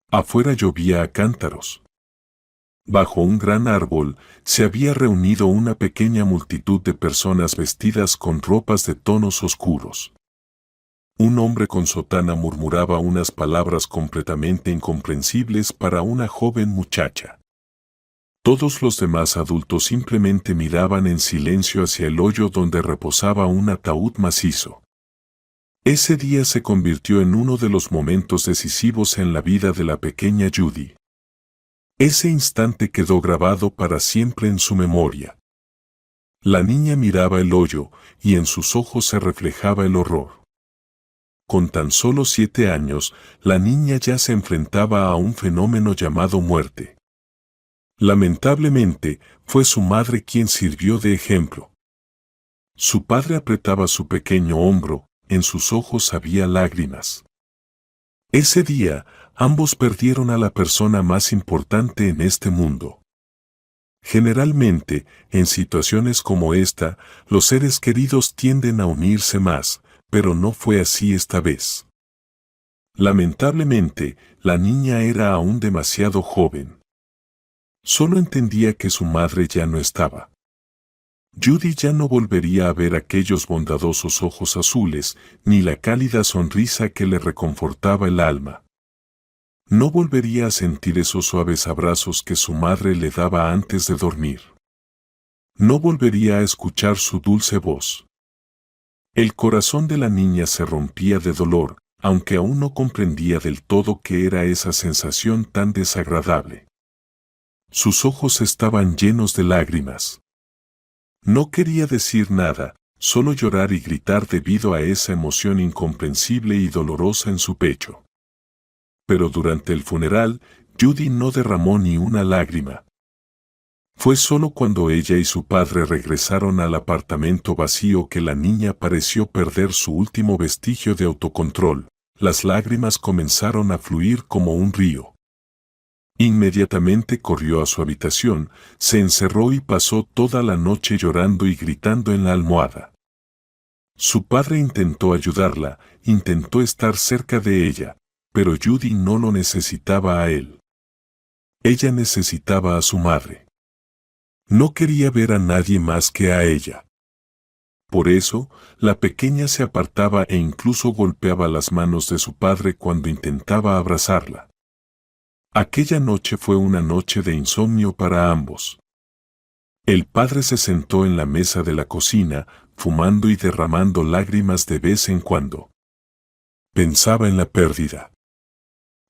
Afuera llovía a cántaros. Bajo un gran árbol se había reunido una pequeña multitud de personas vestidas con ropas de tonos oscuros. Un hombre con sotana murmuraba unas palabras completamente incomprensibles para una joven muchacha. Todos los demás adultos simplemente miraban en silencio hacia el hoyo donde reposaba un ataúd macizo. Ese día se convirtió en uno de los momentos decisivos en la vida de la pequeña Judy. Ese instante quedó grabado para siempre en su memoria. La niña miraba el hoyo y en sus ojos se reflejaba el horror. Con tan solo 7 años, la niña ya se enfrentaba a un fenómeno llamado muerte. Lamentablemente, fue su madre quien sirvió de ejemplo. Su padre apretaba su pequeño hombro, en sus ojos había lágrimas. Ese día, ambos perdieron a la persona más importante en este mundo. Generalmente, en situaciones como esta, los seres queridos tienden a unirse más, pero no fue así esta vez. Lamentablemente, la niña era aún demasiado joven. Solo entendía que su madre ya no estaba. Judy ya no volvería a ver aquellos bondadosos ojos azules, ni la cálida sonrisa que le reconfortaba el alma. No volvería a sentir esos suaves abrazos que su madre le daba antes de dormir. No volvería a escuchar su dulce voz. El corazón de la niña se rompía de dolor, aunque aún no comprendía del todo qué era esa sensación tan desagradable. Sus ojos estaban llenos de lágrimas. No quería decir nada, solo llorar y gritar debido a esa emoción incomprensible y dolorosa en su pecho. Pero durante el funeral, Judy no derramó ni una lágrima. Fue solo cuando ella y su padre regresaron al apartamento vacío que la niña pareció perder su último vestigio de autocontrol. Las lágrimas comenzaron a fluir como un río. Inmediatamente corrió a su habitación, se encerró y pasó toda la noche llorando y gritando en la almohada. Su padre intentó ayudarla, intentó estar cerca de ella, pero Judy no lo necesitaba a él. Ella necesitaba a su madre. No quería ver a nadie más que a ella. Por eso, la pequeña se apartaba e incluso golpeaba las manos de su padre cuando intentaba abrazarla. Aquella noche fue una noche de insomnio para ambos. El padre se sentó en la mesa de la cocina, fumando y derramando lágrimas de vez en cuando. Pensaba en la pérdida.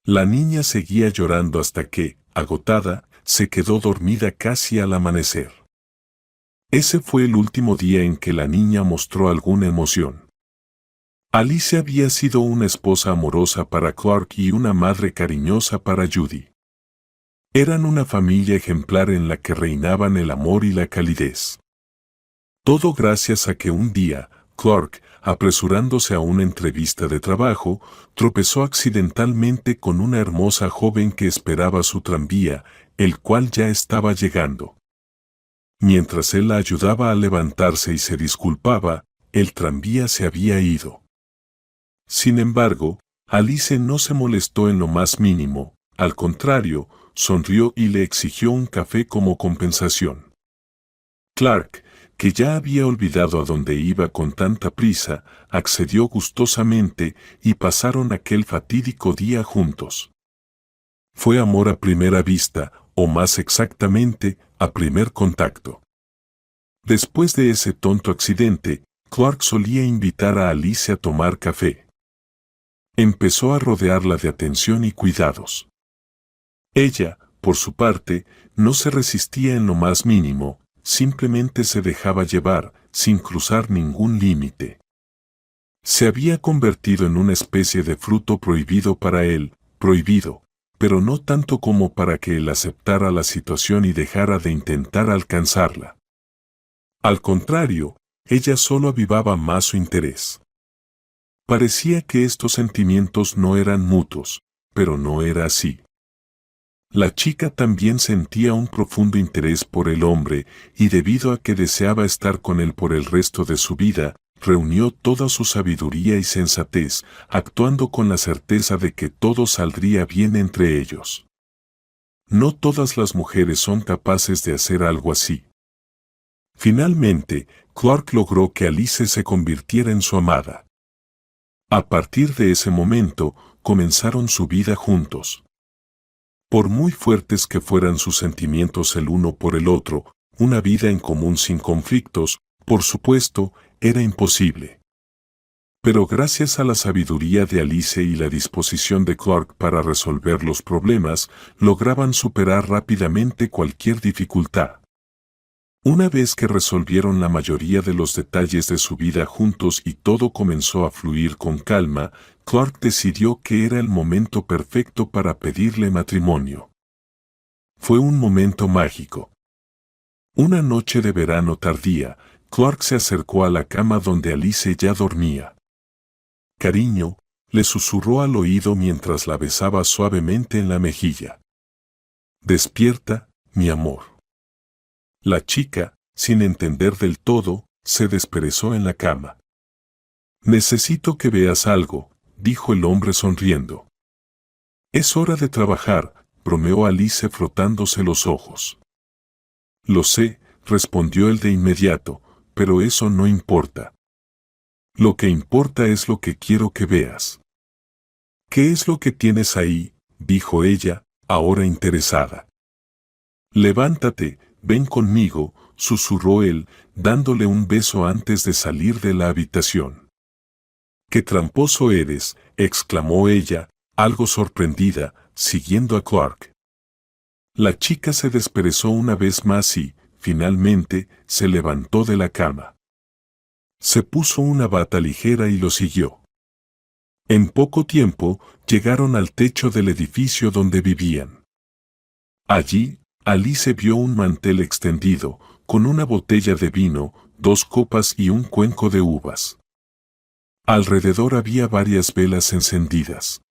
La niña seguía llorando hasta que, agotada, se quedó dormida casi al amanecer. Ese fue el último día en que la niña mostró alguna emoción. Alice había sido una esposa amorosa para Clark y una madre cariñosa para Judy. Eran una familia ejemplar en la que reinaban el amor y la calidez. Todo gracias a que un día, Clark, apresurándose a una entrevista de trabajo, tropezó accidentalmente con una hermosa joven que esperaba su tranvía, el cual ya estaba llegando. Mientras él la ayudaba a levantarse y se disculpaba, el tranvía se había ido. Sin embargo, Alice no se molestó en lo más mínimo, al contrario, sonrió y le exigió un café como compensación. Clark, que ya había olvidado a dónde iba con tanta prisa, accedió gustosamente y pasaron aquel fatídico día juntos. Fue amor a primera vista, o más exactamente, a primer contacto. Después de ese tonto accidente, Clark solía invitar a Alice a tomar café. Empezó a rodearla de atención y cuidados. Ella, por su parte, no se resistía en lo más mínimo, simplemente se dejaba llevar, sin cruzar ningún límite. Se había convertido en una especie de fruto prohibido para él, prohibido, pero no tanto como para que él aceptara la situación y dejara de intentar alcanzarla. Al contrario, ella solo avivaba más su interés. Parecía que estos sentimientos no eran mutuos, pero no era así. La chica también sentía un profundo interés por el hombre, y debido a que deseaba estar con él por el resto de su vida, reunió toda su sabiduría y sensatez, actuando con la certeza de que todo saldría bien entre ellos. No todas las mujeres son capaces de hacer algo así. Finalmente, Clark logró que Alice se convirtiera en su amada. A partir de ese momento, comenzaron su vida juntos. Por muy fuertes que fueran sus sentimientos el uno por el otro, una vida en común sin conflictos, por supuesto, era imposible. Pero gracias a la sabiduría de Alice y la disposición de Clark para resolver los problemas, lograban superar rápidamente cualquier dificultad. Una vez que resolvieron la mayoría de los detalles de su vida juntos y todo comenzó a fluir con calma, Clark decidió que era el momento perfecto para pedirle matrimonio. Fue un momento mágico. Una noche de verano tardía, Clark se acercó a la cama donde Alice ya dormía. «Cariño», le susurró al oído mientras la besaba suavemente en la mejilla. «Despierta, mi amor». La chica, sin entender del todo, se desperezó en la cama. «Necesito que veas algo», dijo el hombre sonriendo. «Es hora de trabajar», bromeó Alice frotándose los ojos. «Lo sé», respondió él de inmediato, «pero eso no importa. Lo que importa es lo que quiero que veas». «¿Qué es lo que tienes ahí?», dijo ella, ahora interesada. «Levántate, ven conmigo», susurró él, dándole un beso antes de salir de la habitación. «¡Qué tramposo eres!», exclamó ella, algo sorprendida, siguiendo a Clark. La chica se desperezó una vez más y, finalmente, se levantó de la cama. Se puso una bata ligera y lo siguió. En poco tiempo, llegaron al techo del edificio donde vivían. Allí, Alice vio un mantel extendido, con una botella de vino, 2 copas y un cuenco de uvas. Alrededor había varias velas encendidas.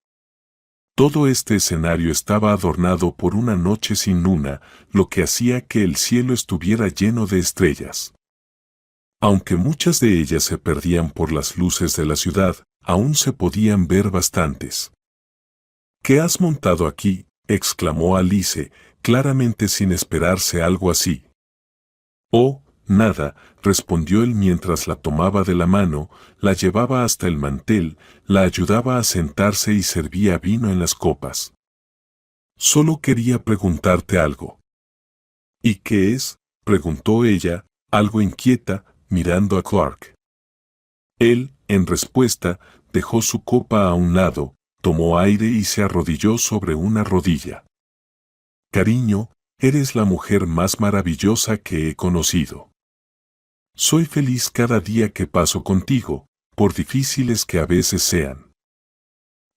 Todo este escenario estaba adornado por una noche sin luna, lo que hacía que el cielo estuviera lleno de estrellas. Aunque muchas de ellas se perdían por las luces de la ciudad, aún se podían ver bastantes. «¿Qué has montado aquí?», exclamó Alice, claramente sin esperarse algo así. «Oh, nada», respondió él mientras la tomaba de la mano, la llevaba hasta el mantel, la ayudaba a sentarse y servía vino en las copas. «Solo quería preguntarte algo». «¿Y qué es?», preguntó ella, algo inquieta, mirando a Clark. Él, en respuesta, dejó su copa a un lado, tomó aire y se arrodilló sobre una rodilla. «Cariño, eres la mujer más maravillosa que he conocido. Soy feliz cada día que paso contigo, por difíciles que a veces sean».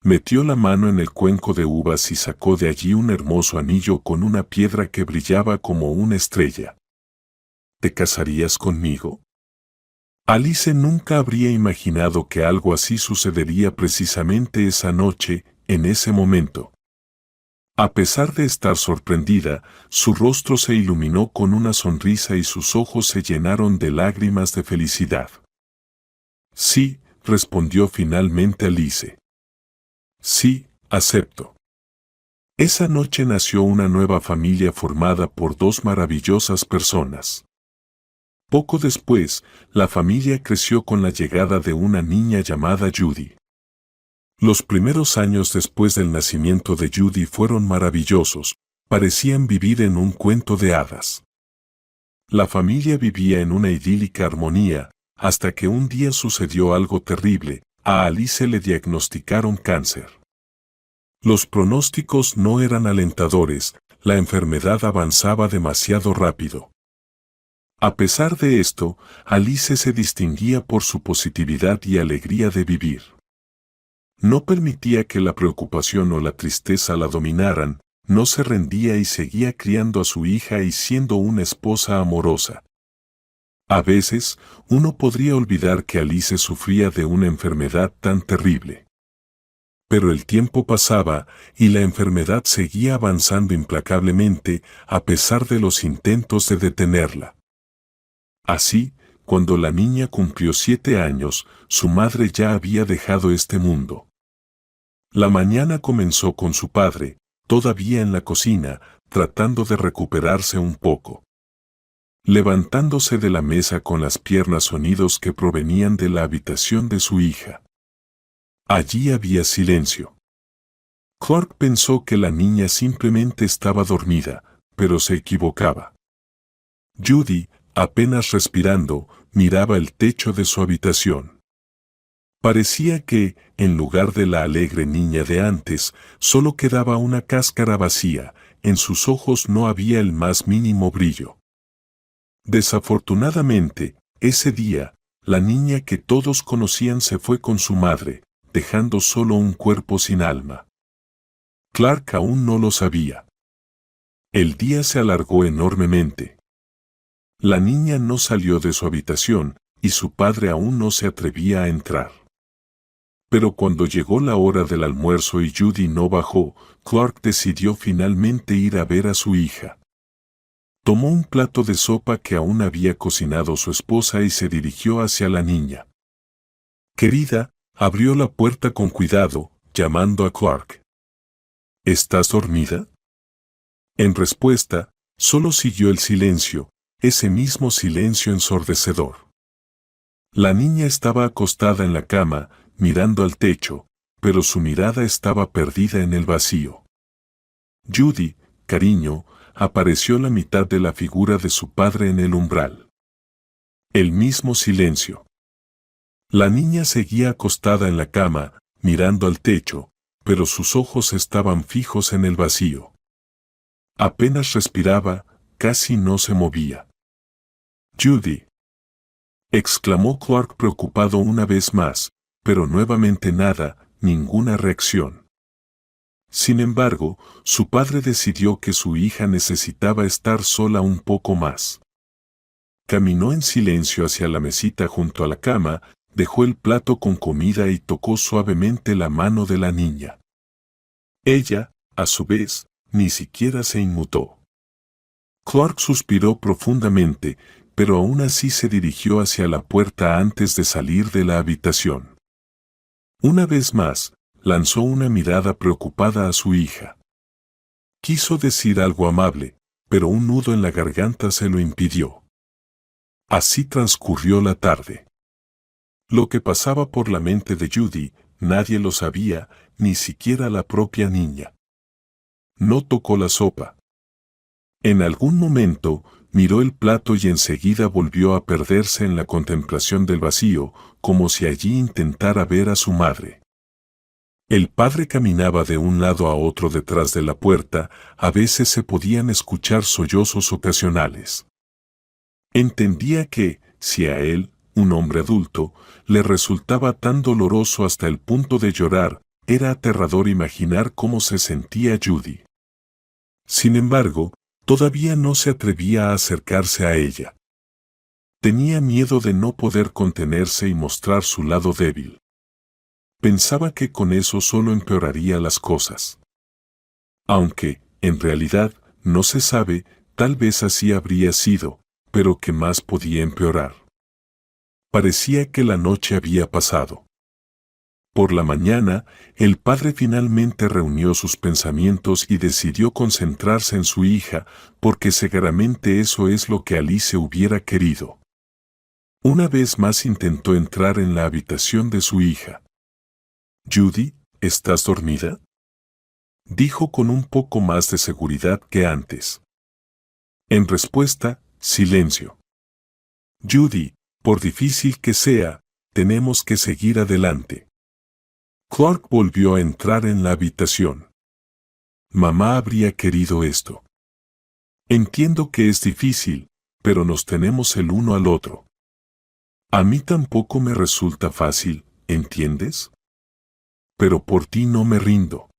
Metió la mano en el cuenco de uvas y sacó de allí un hermoso anillo con una piedra que brillaba como una estrella. «¿Te casarías conmigo?». Alice nunca habría imaginado que algo así sucedería precisamente esa noche, en ese momento. A pesar de estar sorprendida, su rostro se iluminó con una sonrisa y sus ojos se llenaron de lágrimas de felicidad. «Sí», respondió finalmente Alice. «Sí, acepto». Esa noche nació una nueva familia formada por 2 maravillosas personas. Poco después, la familia creció con la llegada de una niña llamada Judy. Los primeros años después del nacimiento de Judy fueron maravillosos, parecían vivir en un cuento de hadas. La familia vivía en una idílica armonía, hasta que un día sucedió algo terrible, a Alice le diagnosticaron cáncer. Los pronósticos no eran alentadores, la enfermedad avanzaba demasiado rápido. A pesar de esto, Alice se distinguía por su positividad y alegría de vivir. No permitía que la preocupación o la tristeza la dominaran, no se rendía y seguía criando a su hija y siendo una esposa amorosa. A veces, uno podría olvidar que Alice sufría de una enfermedad tan terrible. Pero el tiempo pasaba y la enfermedad seguía avanzando implacablemente a pesar de los intentos de detenerla. Así, cuando la niña cumplió 7 años, su madre ya había dejado este mundo. La mañana comenzó con su padre, todavía en la cocina, tratando de recuperarse un poco. Levantándose de la mesa con las piernas sonidos que provenían de la habitación de su hija. Allí había silencio. Clark pensó que la niña simplemente estaba dormida, pero se equivocaba. Judy, apenas respirando, miraba el techo de su habitación. Parecía que, en lugar de la alegre niña de antes, solo quedaba una cáscara vacía, en sus ojos no había el más mínimo brillo. Desafortunadamente, ese día, la niña que todos conocían se fue con su madre, dejando solo un cuerpo sin alma. Clark aún no lo sabía. El día se alargó enormemente. La niña no salió de su habitación, y su padre aún no se atrevía a entrar. Pero cuando llegó la hora del almuerzo y Judy no bajó, Clark decidió finalmente ir a ver a su hija. Tomó un plato de sopa que aún había cocinado su esposa y se dirigió hacia la niña. Querida, abrió la puerta con cuidado, llamando a Clark. ¿Estás dormida? En respuesta, solo siguió el silencio, ese mismo silencio ensordecedor. La niña estaba acostada en la cama, mirando al techo, pero su mirada estaba perdida en el vacío. Judy, cariño, apareció la mitad de la figura de su padre en el umbral. El mismo silencio. La niña seguía acostada en la cama, mirando al techo, pero sus ojos estaban fijos en el vacío. Apenas respiraba, casi no se movía. Judy, exclamó Clark preocupado una vez más, pero nuevamente nada, ninguna reacción. Sin embargo, su padre decidió que su hija necesitaba estar sola un poco más. Caminó en silencio hacia la mesita junto a la cama, dejó el plato con comida y tocó suavemente la mano de la niña. Ella, a su vez, ni siquiera se inmutó. Clark suspiró profundamente, pero aún así se dirigió hacia la puerta antes de salir de la habitación. Una vez más, lanzó una mirada preocupada a su hija. Quiso decir algo amable, pero un nudo en la garganta se lo impidió. Así transcurrió la tarde. Lo que pasaba por la mente de Judy, nadie lo sabía, ni siquiera la propia niña. No tocó la sopa. En algún momento, miró el plato y enseguida volvió a perderse en la contemplación del vacío, como si allí intentara ver a su madre. El padre caminaba de un lado a otro detrás de la puerta, a veces se podían escuchar sollozos ocasionales. Entendía que, si a él, un hombre adulto, le resultaba tan doloroso hasta el punto de llorar, era aterrador imaginar cómo se sentía Judy. Sin embargo, todavía no se atrevía a acercarse a ella. Tenía miedo de no poder contenerse y mostrar su lado débil. Pensaba que con eso solo empeoraría las cosas. Aunque, en realidad, no se sabe, tal vez así habría sido, pero ¿qué más podía empeorar? Parecía que la noche había pasado. Por la mañana, el padre finalmente reunió sus pensamientos y decidió concentrarse en su hija, porque seguramente eso es lo que Alice hubiera querido. Una vez más intentó entrar en la habitación de su hija. «Judy, ¿estás dormida?», dijo con un poco más de seguridad que antes. En respuesta, silencio. «Judy, por difícil que sea, tenemos que seguir adelante». Clark volvió a entrar en la habitación. Mamá habría querido esto. Entiendo que es difícil, pero nos tenemos el uno al otro. A mí tampoco me resulta fácil, ¿entiendes? Pero por ti no me rindo.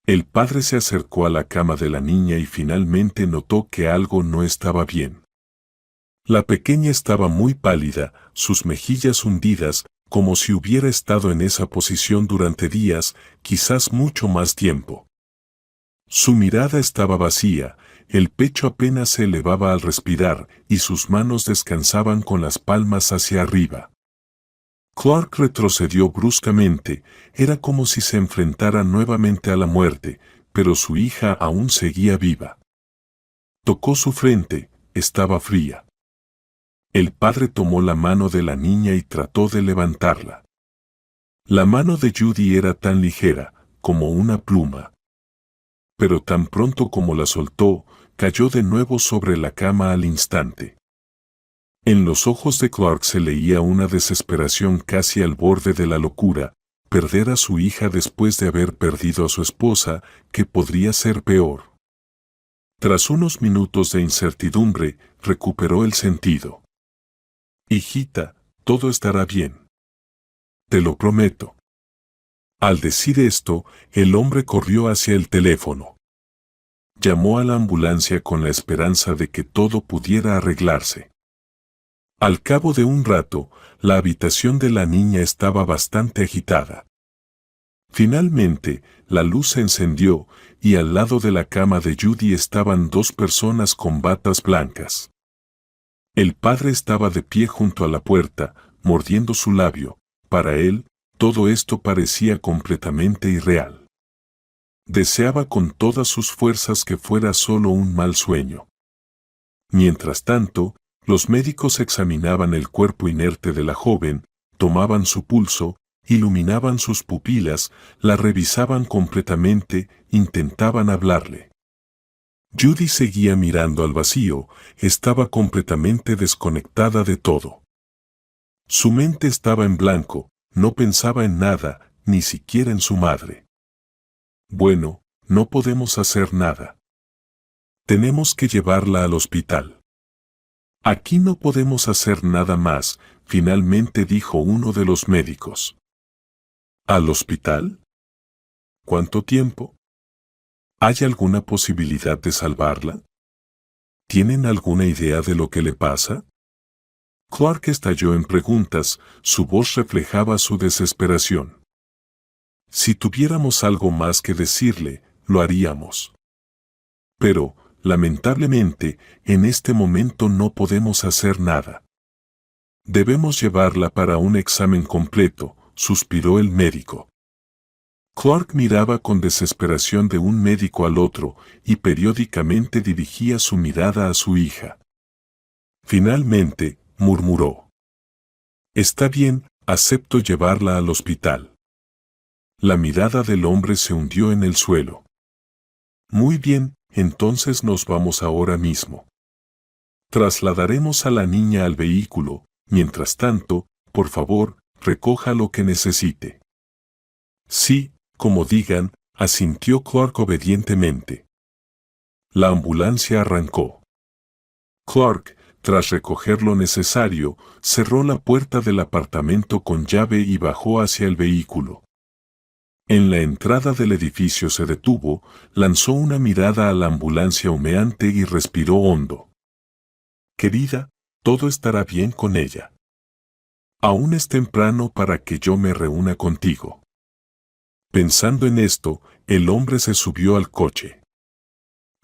El padre se acercó a la cama de la niña y finalmente notó que algo no estaba bien. La pequeña estaba muy pálida, sus mejillas hundidas, como si hubiera estado en esa posición durante días, quizás mucho más tiempo. Su mirada estaba vacía, el pecho apenas se elevaba al respirar y sus manos descansaban con las palmas hacia arriba. Clark retrocedió bruscamente, era como si se enfrentara nuevamente a la muerte, pero su hija aún seguía viva. Tocó su frente, estaba fría. El padre tomó la mano de la niña y trató de levantarla. La mano de Judy era tan ligera, como una pluma. Pero tan pronto como la soltó, cayó de nuevo sobre la cama al instante. En los ojos de Clark se leía una desesperación casi al borde de la locura, perder a su hija después de haber perdido a su esposa, que podría ser peor. Tras unos minutos de incertidumbre, recuperó el sentido. Hijita, todo estará bien. Te lo prometo. Al decir esto, el hombre corrió hacia el teléfono. Llamó a la ambulancia con la esperanza de que todo pudiera arreglarse. Al cabo de un rato, la habitación de la niña estaba bastante agitada. Finalmente, la luz se encendió y al lado de la cama de Judy estaban dos personas con batas blancas. El padre estaba de pie junto a la puerta, mordiendo su labio. Para él, todo esto parecía completamente irreal. Deseaba con todas sus fuerzas que fuera solo un mal sueño. Mientras tanto, los médicos examinaban el cuerpo inerte de la joven, tomaban su pulso, iluminaban sus pupilas, la revisaban completamente, intentaban hablarle. Judy seguía mirando al vacío, estaba completamente desconectada de todo. Su mente estaba en blanco, no pensaba en nada, ni siquiera en su madre. Bueno, no podemos hacer nada. Tenemos que llevarla al hospital. Aquí no podemos hacer nada más, finalmente dijo uno de los médicos. ¿Al hospital? ¿Cuánto tiempo? ¿Hay alguna posibilidad de salvarla? ¿Tienen alguna idea de lo que le pasa? Clark estalló en preguntas, su voz reflejaba su desesperación. Si tuviéramos algo más que decirle, lo haríamos. Pero, lamentablemente, en este momento no podemos hacer nada. Debemos llevarla para un examen completo, suspiró el médico. Clark miraba con desesperación de un médico al otro y periódicamente dirigía su mirada a su hija. Finalmente, murmuró. Está bien, acepto llevarla al hospital. La mirada del hombre se hundió en el suelo. Muy bien, entonces nos vamos ahora mismo. Trasladaremos a la niña al vehículo, mientras tanto, por favor, recoja lo que necesite. Sí, como digan, asintió Clark obedientemente. La ambulancia arrancó. Clark, tras recoger lo necesario, cerró la puerta del apartamento con llave y bajó hacia el vehículo. En la entrada del edificio se detuvo, lanzó una mirada a la ambulancia humeante y respiró hondo. Querida, todo estará bien con ella. Aún es temprano para que yo me reúna contigo. Pensando en esto, el hombre se subió al coche.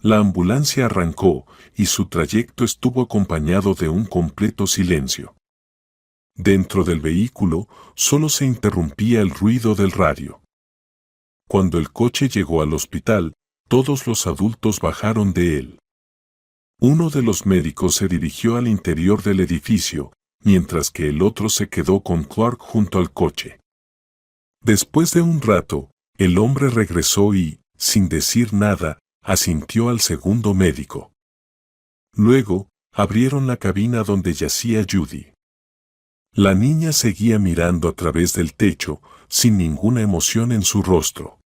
La ambulancia arrancó y su trayecto estuvo acompañado de un completo silencio. Dentro del vehículo solo se interrumpía el ruido del radio. Cuando el coche llegó al hospital, todos los adultos bajaron de él. Uno de los médicos se dirigió al interior del edificio, mientras que el otro se quedó con Clark junto al coche. Después de un rato, el hombre regresó y, sin decir nada, asintió al segundo médico. Luego, abrieron la cabina donde yacía Judy. La niña seguía mirando a través del techo, sin ninguna emoción en su rostro.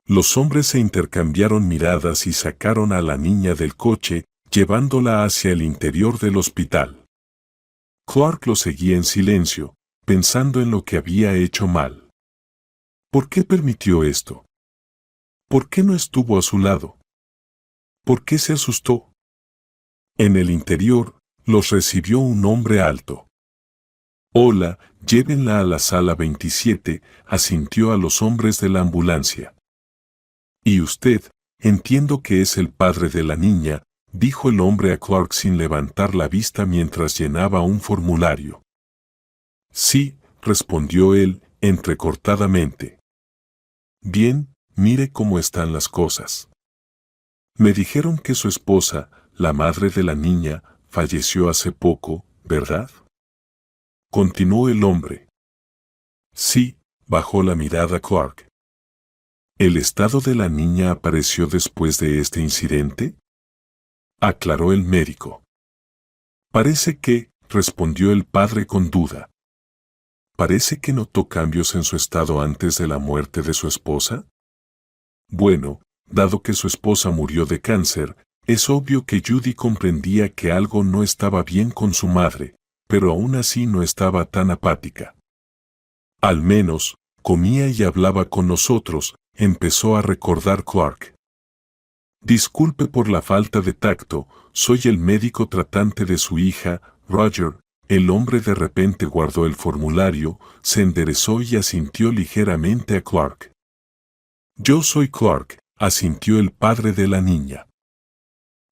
Los hombres se intercambiaron miradas y sacaron a la niña del coche, llevándola hacia el interior del hospital. Clark lo seguía en silencio, pensando en lo que había hecho mal. ¿Por qué permitió esto? ¿Por qué no estuvo a su lado? ¿Por qué se asustó? En el interior, los recibió un hombre alto. Hola, llévenla a la sala 27, asintió a los hombres de la ambulancia. ¿Y usted, entiendo que es el padre de la niña, dijo el hombre a Clark sin levantar la vista mientras llenaba un formulario. Sí, respondió él, entrecortadamente. Bien, mire cómo están las cosas. Me dijeron que su esposa, la madre de la niña, falleció hace poco, ¿verdad? Continuó el hombre. Sí, bajó la mirada Clark. ¿El estado de la niña apareció después de este incidente? Aclaró el médico. Parece que, respondió el padre con duda. ¿Parece que notó cambios en su estado antes de la muerte de su esposa? Bueno, dado que su esposa murió de cáncer, es obvio que Judy comprendía que algo no estaba bien con su madre, pero aún así no estaba tan apática. Al menos, comía y hablaba con nosotros, empezó a recordar Clark. Disculpe por la falta de tacto, soy el médico tratante de su hija, Roger. El hombre de repente guardó el formulario, se enderezó y asintió ligeramente a Clark. Yo soy Clark, asintió el padre de la niña.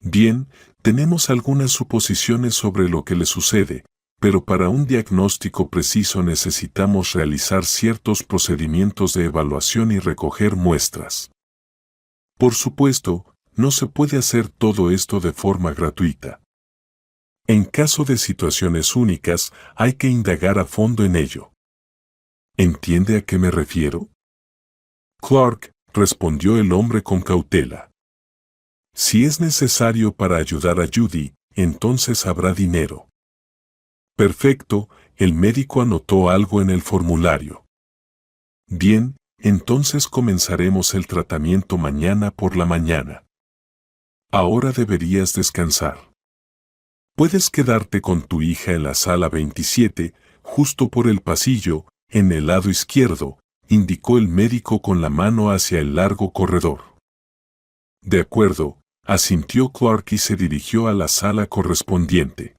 Bien, tenemos algunas suposiciones sobre lo que le sucede, pero para un diagnóstico preciso necesitamos realizar ciertos procedimientos de evaluación y recoger muestras. Por supuesto, no se puede hacer todo esto de forma gratuita. En caso de situaciones únicas, hay que indagar a fondo en ello. ¿Entiende a qué me refiero? Clark, respondió el hombre con cautela. Si es necesario para ayudar a Judy, entonces habrá dinero. Perfecto, el médico anotó algo en el formulario. Bien, entonces comenzaremos el tratamiento mañana por la mañana. Ahora deberías descansar. Puedes quedarte con tu hija en la sala 27, justo por el pasillo, en el lado izquierdo, indicó el médico con la mano hacia el largo corredor. De acuerdo, asintió Clark y se dirigió a la sala correspondiente.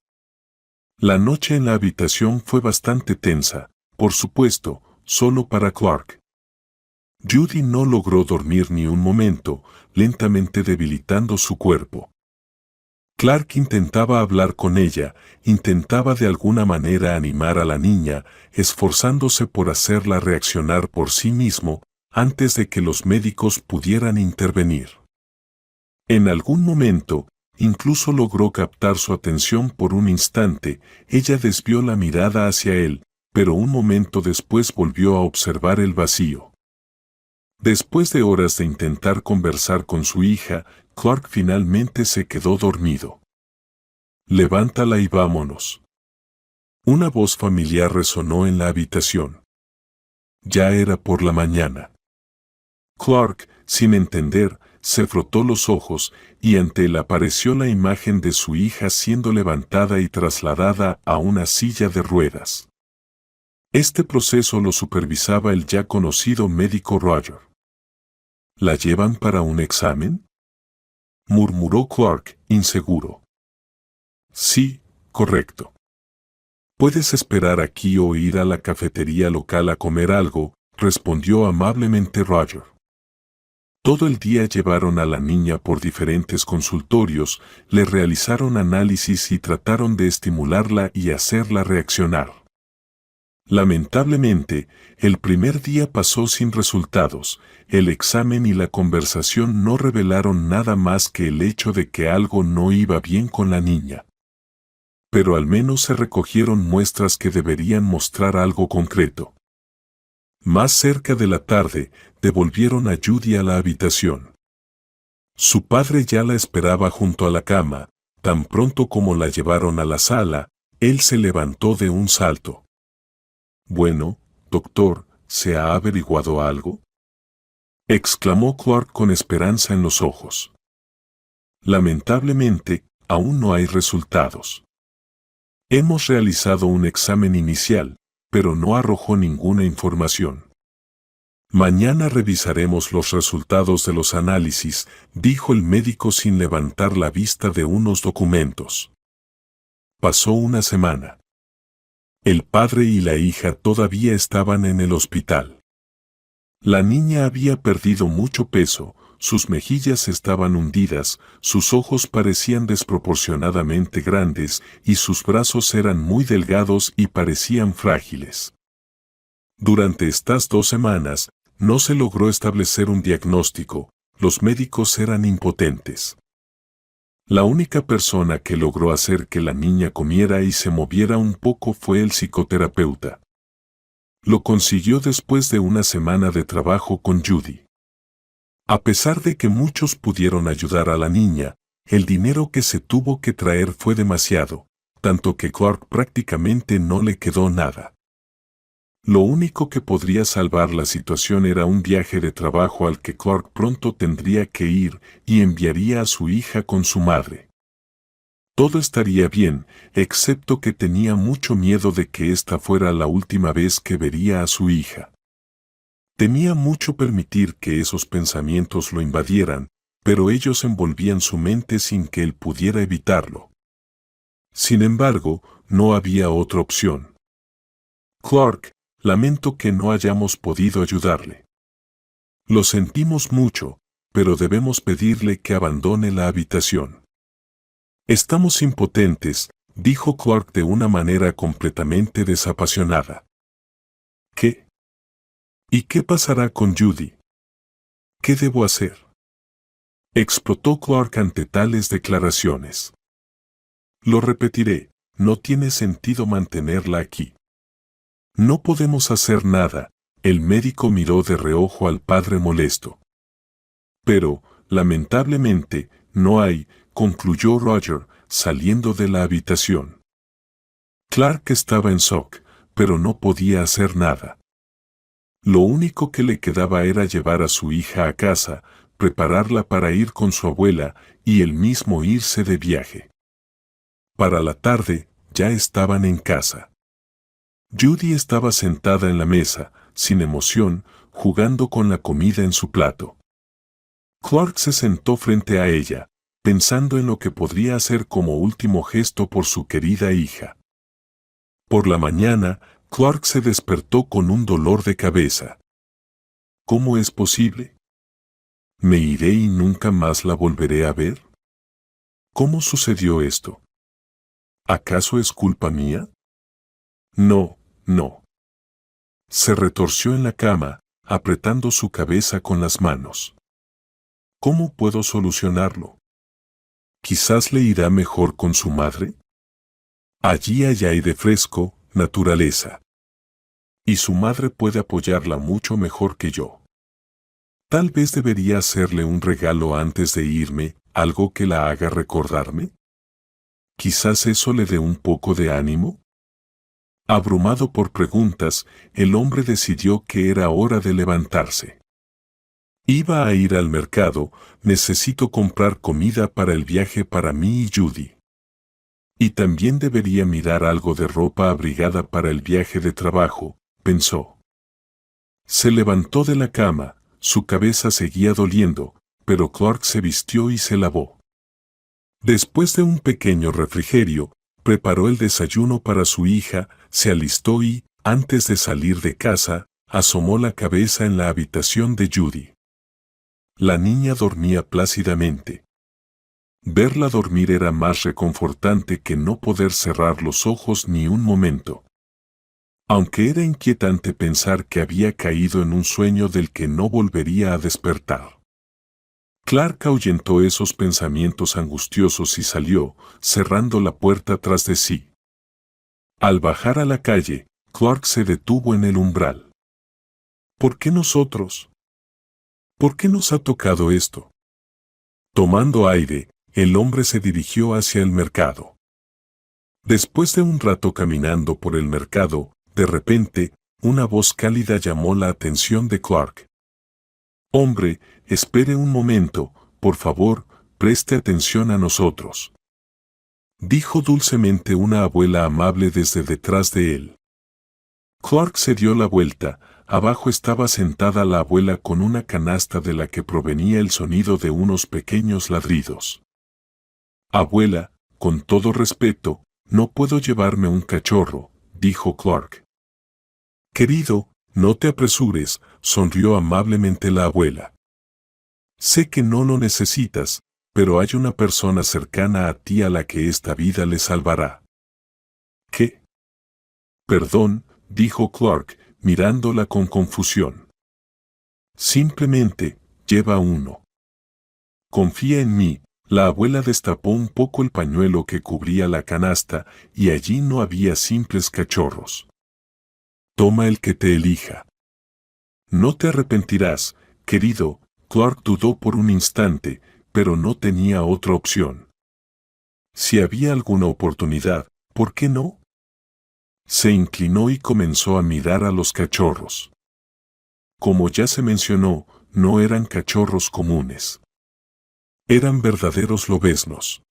La noche en la habitación fue bastante tensa, por supuesto, solo para Clark. Judy no logró dormir ni un momento, lentamente debilitando su cuerpo. Clark intentaba hablar con ella, intentaba de alguna manera animar a la niña, esforzándose por hacerla reaccionar por sí mismo, antes de que los médicos pudieran intervenir. En algún momento, incluso logró captar su atención por un instante, ella desvió la mirada hacia él, pero un momento después volvió a observar el vacío. Después de horas de intentar conversar con su hija, Clark finalmente se quedó dormido. Levántala y vámonos. Una voz familiar resonó en la habitación. Ya era por la mañana. Clark, sin entender, se frotó los ojos y ante él apareció la imagen de su hija siendo levantada y trasladada a una silla de ruedas. Este proceso lo supervisaba el ya conocido médico Roger. ¿La llevan para un examen?, murmuró Clark, inseguro. Sí, correcto. Puedes esperar aquí o ir a la cafetería local a comer algo, respondió amablemente Roger. Todo el día llevaron a la niña por diferentes consultorios, le realizaron análisis y trataron de estimularla y hacerla reaccionar. Lamentablemente, el primer día pasó sin resultados, el examen y la conversación no revelaron nada más que el hecho de que algo no iba bien con la niña. Pero al menos se recogieron muestras que deberían mostrar algo concreto. Más cerca de la tarde, devolvieron a Judy a la habitación. Su padre ya la esperaba junto a la cama, tan pronto como la llevaron a la sala, él se levantó de un salto. Bueno, doctor, ¿se ha averiguado algo?, exclamó Clark con esperanza en los ojos. Lamentablemente, aún no hay resultados. Hemos realizado un examen inicial, pero no arrojó ninguna información. Mañana revisaremos los resultados de los análisis, dijo el médico sin levantar la vista de unos documentos. Pasó una semana. El padre y la hija todavía estaban en el hospital. La niña había perdido mucho peso, sus mejillas estaban hundidas, sus ojos parecían desproporcionadamente grandes y sus brazos eran muy delgados y parecían frágiles. Durante estas 2 semanas, no se logró establecer un diagnóstico, los médicos eran impotentes. La única persona que logró hacer que la niña comiera y se moviera un poco fue el psicoterapeuta. Lo consiguió después de una semana de trabajo con Judy. A pesar de que muchos pudieron ayudar a la niña, el dinero que se tuvo que traer fue demasiado, tanto que Clark prácticamente no le quedó nada. Lo único que podría salvar la situación era un viaje de trabajo al que Clark pronto tendría que ir y enviaría a su hija con su madre. Todo estaría bien, excepto que tenía mucho miedo de que esta fuera la última vez que vería a su hija. Temía mucho permitir que esos pensamientos lo invadieran, pero ellos envolvían su mente sin que él pudiera evitarlo. Sin embargo, no había otra opción. Clark, lamento que no hayamos podido ayudarle. Lo sentimos mucho, pero debemos pedirle que abandone la habitación. Estamos impotentes, dijo Clark de una manera completamente desapasionada. ¿Qué? ¿Y qué pasará con Judy? ¿Qué debo hacer? Explotó Clark ante tales declaraciones. Lo repetiré, no tiene sentido mantenerla aquí. No podemos hacer nada, el médico miró de reojo al padre molesto. Pero, lamentablemente, no hay, concluyó Roger, saliendo de la habitación. Clark estaba en shock, pero no podía hacer nada. Lo único que le quedaba era llevar a su hija a casa, prepararla para ir con su abuela y él mismo irse de viaje. Para la tarde, ya estaban en casa. Judy estaba sentada en la mesa, sin emoción, jugando con la comida en su plato. Clark se sentó frente a ella, pensando en lo que podría hacer como último gesto por su querida hija. Por la mañana, Clark se despertó con un dolor de cabeza. ¿Cómo es posible? ¿Me iré y nunca más la volveré a ver? ¿Cómo sucedió esto? ¿Acaso es culpa mía? No, no. Se retorció en la cama, apretando su cabeza con las manos. ¿Cómo puedo solucionarlo? ¿Quizás le irá mejor con su madre? Allí hay aire fresco, naturaleza. Y su madre puede apoyarla mucho mejor que yo. Tal vez debería hacerle un regalo antes de irme, algo que la haga recordarme. Quizás eso le dé un poco de ánimo. Abrumado por preguntas, el hombre decidió que era hora de levantarse. Iba a ir al mercado, necesito comprar comida para el viaje para mí y Judy. Y también debería mirar algo de ropa abrigada para el viaje de trabajo, pensó. Se levantó de la cama, su cabeza seguía doliendo, pero Clark se vistió y se lavó. Después de un pequeño refrigerio, preparó el desayuno para su hija, se alistó y, antes de salir de casa, asomó la cabeza en la habitación de Judy. La niña dormía plácidamente. Verla dormir era más reconfortante que no poder cerrar los ojos ni un momento. Aunque era inquietante pensar que había caído en un sueño del que no volvería a despertar. Clark ahuyentó esos pensamientos angustiosos y salió, cerrando la puerta tras de sí. Al bajar a la calle, Clark se detuvo en el umbral. ¿Por qué nosotros? ¿Por qué nos ha tocado esto? Tomando aire, el hombre se dirigió hacia el mercado. Después de un rato caminando por el mercado, de repente, una voz cálida llamó la atención de Clark. Hombre, espere un momento, por favor, preste atención a nosotros. Dijo dulcemente una abuela amable desde detrás de él. Clark se dio la vuelta, abajo estaba sentada la abuela con una canasta de la que provenía el sonido de unos pequeños ladridos. Abuela, con todo respeto, no puedo llevarme un cachorro, dijo Clark. Querido, no te apresures, sonrió amablemente la abuela. Sé que no lo necesitas, pero hay una persona cercana a ti a la que esta vida le salvará. ¿Qué? Perdón, dijo Clark, mirándola con confusión. Simplemente, lleva uno. Confía en mí. La abuela destapó un poco el pañuelo que cubría la canasta y allí no había simples cachorros. Toma el que te elija. No te arrepentirás, querido. Clark dudó por un instante, pero no tenía otra opción. Si había alguna oportunidad, ¿por qué no? Se inclinó y comenzó a mirar a los cachorros. Como ya se mencionó, no eran cachorros comunes. Eran verdaderos lobeznos.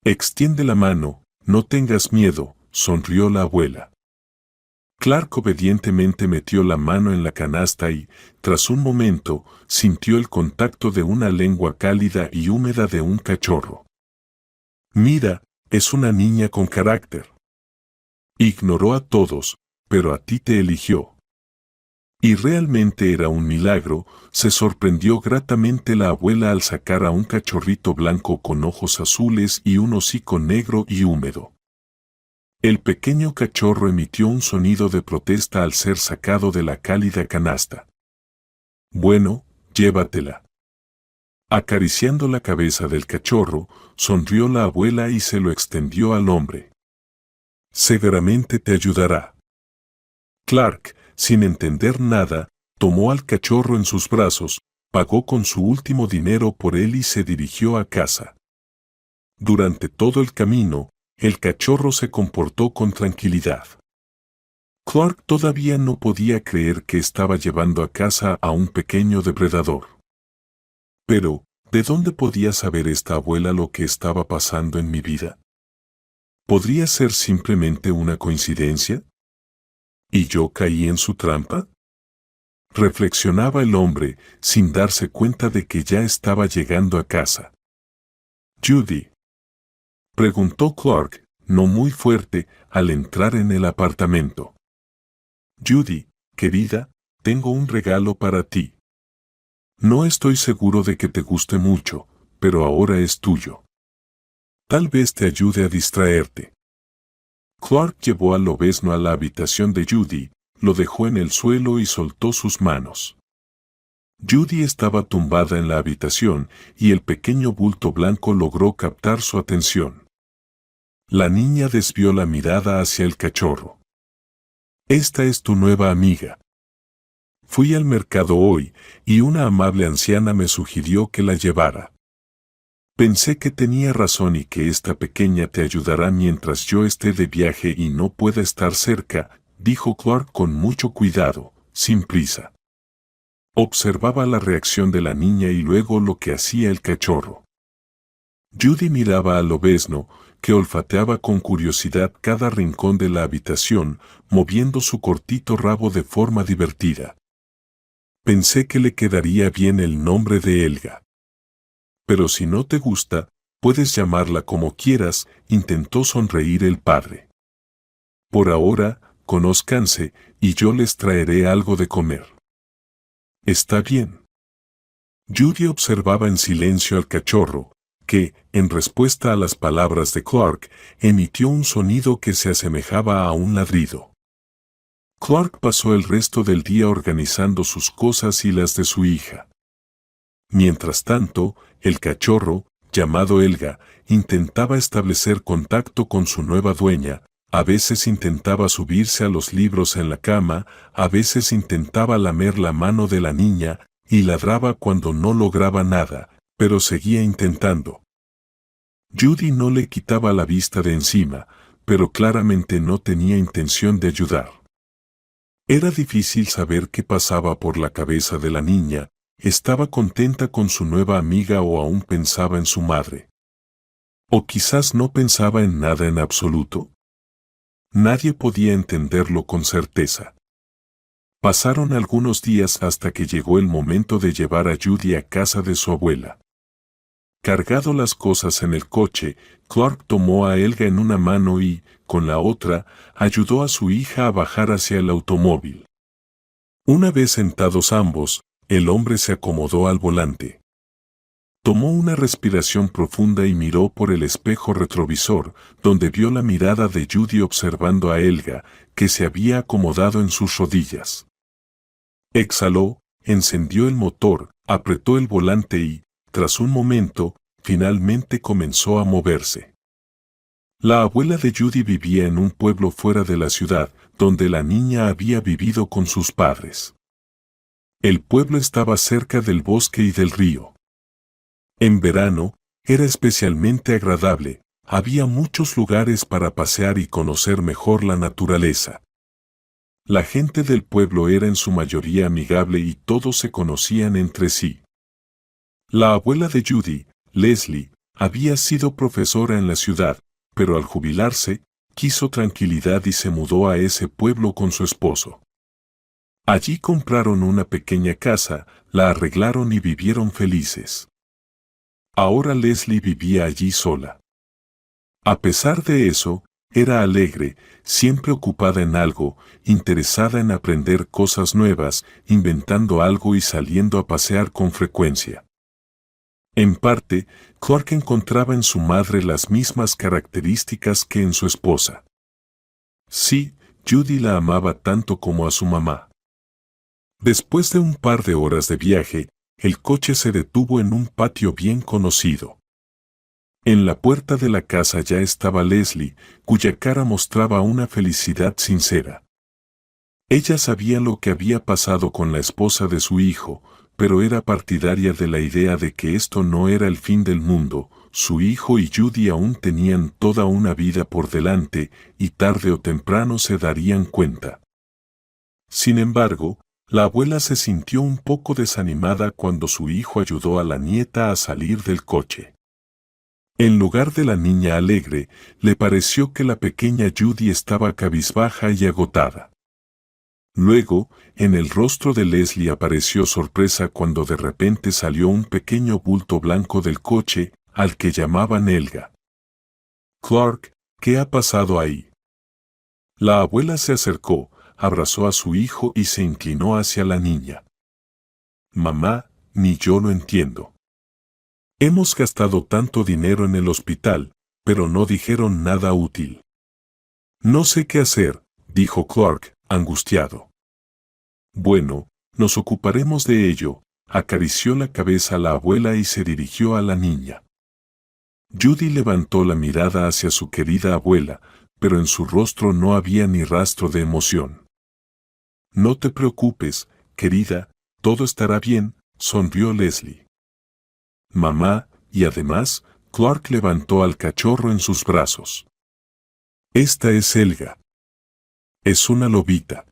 Extiende la mano, no tengas miedo, sonrió la abuela. Clark obedientemente metió la mano en la canasta y, tras un momento, sintió el contacto de una lengua cálida y húmeda de un cachorro. Mira, es una niña con carácter. Ignoró a todos, pero a ti te eligió. Y realmente era un milagro, se sorprendió gratamente la abuela al sacar a un cachorrito blanco con ojos azules y un hocico negro y húmedo. El pequeño cachorro emitió un sonido de protesta al ser sacado de la cálida canasta. Bueno, llévatela. Acariciando la cabeza del cachorro, sonrió la abuela y se lo extendió al hombre. Seguramente te ayudará. Clark, sin entender nada, tomó al cachorro en sus brazos, pagó con su último dinero por él y se dirigió a casa. Durante todo el camino, el cachorro se comportó con tranquilidad. Clark todavía no podía creer que estaba llevando a casa a un pequeño depredador. Pero, ¿de dónde podía saber esta abuela lo que estaba pasando en mi vida? ¿Podría ser simplemente una coincidencia? ¿Y yo caí en su trampa? Reflexionaba el hombre, sin darse cuenta de que ya estaba llegando a casa. ¿Judy?, preguntó Clark, no muy fuerte, al entrar en el apartamento. Judy, querida, tengo un regalo para ti. No estoy seguro de que te guste mucho, pero ahora es tuyo. Tal vez te ayude a distraerte. Clark llevó al lobezno a la habitación de Judy, lo dejó en el suelo y soltó sus manos. Judy estaba tumbada en la habitación y el pequeño bulto blanco logró captar su atención. La niña desvió la mirada hacia el cachorro. Esta es tu nueva amiga. Fui al mercado hoy y una amable anciana me sugirió que la llevara. Pensé que tenía razón y que esta pequeña te ayudará mientras yo esté de viaje y no pueda estar cerca, dijo Clark con mucho cuidado, sin prisa. Observaba la reacción de la niña y luego lo que hacía el cachorro. Judy miraba al lobezno, que olfateaba con curiosidad cada rincón de la habitación, moviendo su cortito rabo de forma divertida. Pensé que le quedaría bien el nombre de Elga. Pero si no te gusta, puedes llamarla como quieras, intentó sonreír el padre. Por ahora, conózcanse, y yo les traeré algo de comer. Está bien. Judy observaba en silencio al cachorro, que, en respuesta a las palabras de Clark, emitió un sonido que se asemejaba a un ladrido. Clark pasó el resto del día organizando sus cosas y las de su hija. Mientras tanto, el cachorro, llamado Elga, intentaba establecer contacto con su nueva dueña, a veces intentaba subirse a los libros en la cama, a veces intentaba lamer la mano de la niña, y ladraba cuando no lograba nada, pero seguía intentando. Judy no le quitaba la vista de encima, pero claramente no tenía intención de ayudar. Era difícil saber qué pasaba por la cabeza de la niña. ¿Estaba contenta con su nueva amiga o aún pensaba en su madre? ¿O quizás no pensaba en nada en absoluto? Nadie podía entenderlo con certeza. Pasaron algunos días hasta que llegó el momento de llevar a Judy a casa de su abuela. Cargado las cosas en el coche, Clark tomó a Elga en una mano y, con la otra, ayudó a su hija a bajar hacia el automóvil. Una vez sentados ambos, el hombre se acomodó al volante. Tomó una respiración profunda y miró por el espejo retrovisor, donde vio la mirada de Judy observando a Helga, que se había acomodado en sus rodillas. Exhaló, encendió el motor, apretó el volante y, tras un momento, finalmente comenzó a moverse. La abuela de Judy vivía en un pueblo fuera de la ciudad, donde la niña había vivido con sus padres. El pueblo estaba cerca del bosque y del río. En verano, era especialmente agradable, había muchos lugares para pasear y conocer mejor la naturaleza. La gente del pueblo era en su mayoría amigable y todos se conocían entre sí. La abuela de Judy, Leslie, había sido profesora en la ciudad, pero al jubilarse, quiso tranquilidad y se mudó a ese pueblo con su esposo. Allí compraron una pequeña casa, la arreglaron y vivieron felices. Ahora Leslie vivía allí sola. A pesar de eso, era alegre, siempre ocupada en algo, interesada en aprender cosas nuevas, inventando algo y saliendo a pasear con frecuencia. En parte, Clark encontraba en su madre las mismas características que en su esposa. Sí, Judy la amaba tanto como a su mamá. Después de un par de horas de viaje, el coche se detuvo en un patio bien conocido. En la puerta de la casa ya estaba Leslie, cuya cara mostraba una felicidad sincera. Ella sabía lo que había pasado con la esposa de su hijo, pero era partidaria de la idea de que esto no era el fin del mundo. Su hijo y Judy aún tenían toda una vida por delante y tarde o temprano se darían cuenta. Sin embargo, la abuela se sintió un poco desanimada cuando su hijo ayudó a la nieta a salir del coche. En lugar de la niña alegre, le pareció que la pequeña Judy estaba cabizbaja y agotada. Luego, en el rostro de Leslie apareció sorpresa cuando de repente salió un pequeño bulto blanco del coche, al que llamaban Helga. «Clark, ¿qué ha pasado ahí?» La abuela se acercó, abrazó a su hijo y se inclinó hacia la niña. «Mamá, ni yo lo entiendo. Hemos gastado tanto dinero en el hospital, pero no dijeron nada útil». «No sé qué hacer», dijo Clark, angustiado. «Bueno, nos ocuparemos de ello», acarició la cabeza a la abuela y se dirigió a la niña. Judy levantó la mirada hacia su querida abuela, pero en su rostro no había ni rastro de emoción. «No te preocupes, querida, todo estará bien», sonrió Leslie. «Mamá», y además, Clark levantó al cachorro en sus brazos. «Esta es Helga. Es una lobita.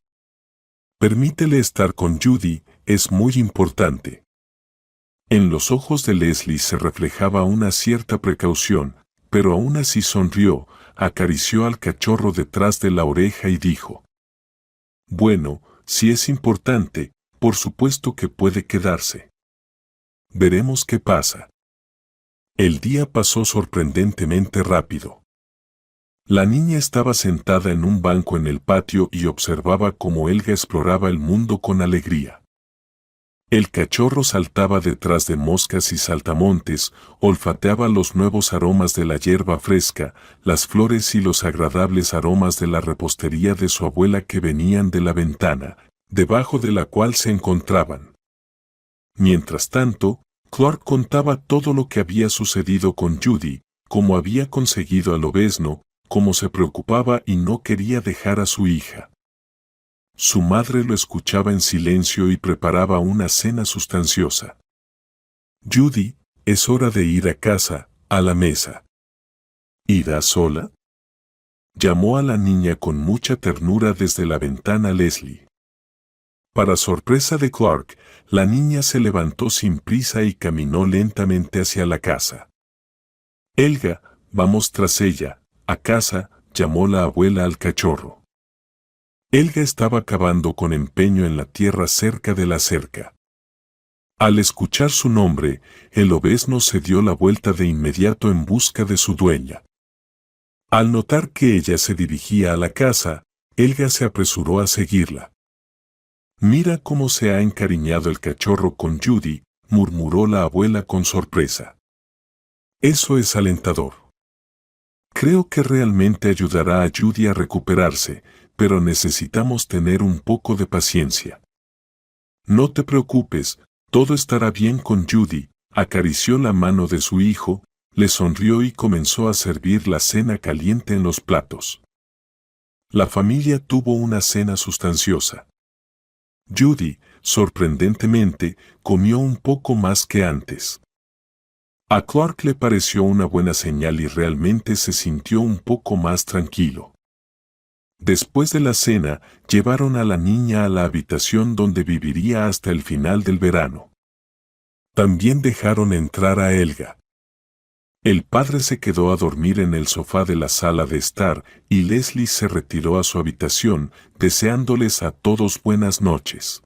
Permítele estar con Judy, es muy importante». En los ojos de Leslie se reflejaba una cierta precaución, pero aún así sonrió, acarició al cachorro detrás de la oreja y dijo: «Bueno, si es importante, por supuesto que puede quedarse. Veremos qué pasa». El día pasó sorprendentemente rápido. La niña estaba sentada en un banco en el patio y observaba cómo Helga exploraba el mundo con alegría. El cachorro saltaba detrás de moscas y saltamontes, olfateaba los nuevos aromas de la hierba fresca, las flores y los agradables aromas de la repostería de su abuela que venían de la ventana, debajo de la cual se encontraban. Mientras tanto, Clark contaba todo lo que había sucedido con Judy, cómo había conseguido al obesno, cómo se preocupaba y no quería dejar a su hija. Su madre lo escuchaba en silencio y preparaba una cena sustanciosa. «Judy, es hora de ir a casa, a la mesa». «¿Irá sola?», llamó a la niña con mucha ternura desde la ventana Leslie. Para sorpresa de Clark, la niña se levantó sin prisa y caminó lentamente hacia la casa. «Helga, vamos tras ella, a casa», llamó la abuela al cachorro. Helga estaba cavando con empeño en la tierra cerca de la cerca. Al escuchar su nombre, el obesno se dio la vuelta de inmediato en busca de su dueña. Al notar que ella se dirigía a la casa, Helga se apresuró a seguirla. Mira cómo se ha encariñado el cachorro con Judy, murmuró la abuela con sorpresa. Eso es alentador. Creo que realmente ayudará a Judy a recuperarse, pero necesitamos tener un poco de paciencia. No te preocupes, todo estará bien con Judy. Acarició la mano de su hijo, le sonrió y comenzó a servir la cena caliente en los platos. La familia tuvo una cena sustanciosa. Judy, sorprendentemente, comió un poco más que antes. A Clark le pareció una buena señal y realmente se sintió un poco más tranquilo. Después de la cena, llevaron a la niña a la habitación donde viviría hasta el final del verano. También dejaron entrar a Helga. El padre se quedó a dormir en el sofá de la sala de estar y Leslie se retiró a su habitación, deseándoles a todos buenas noches.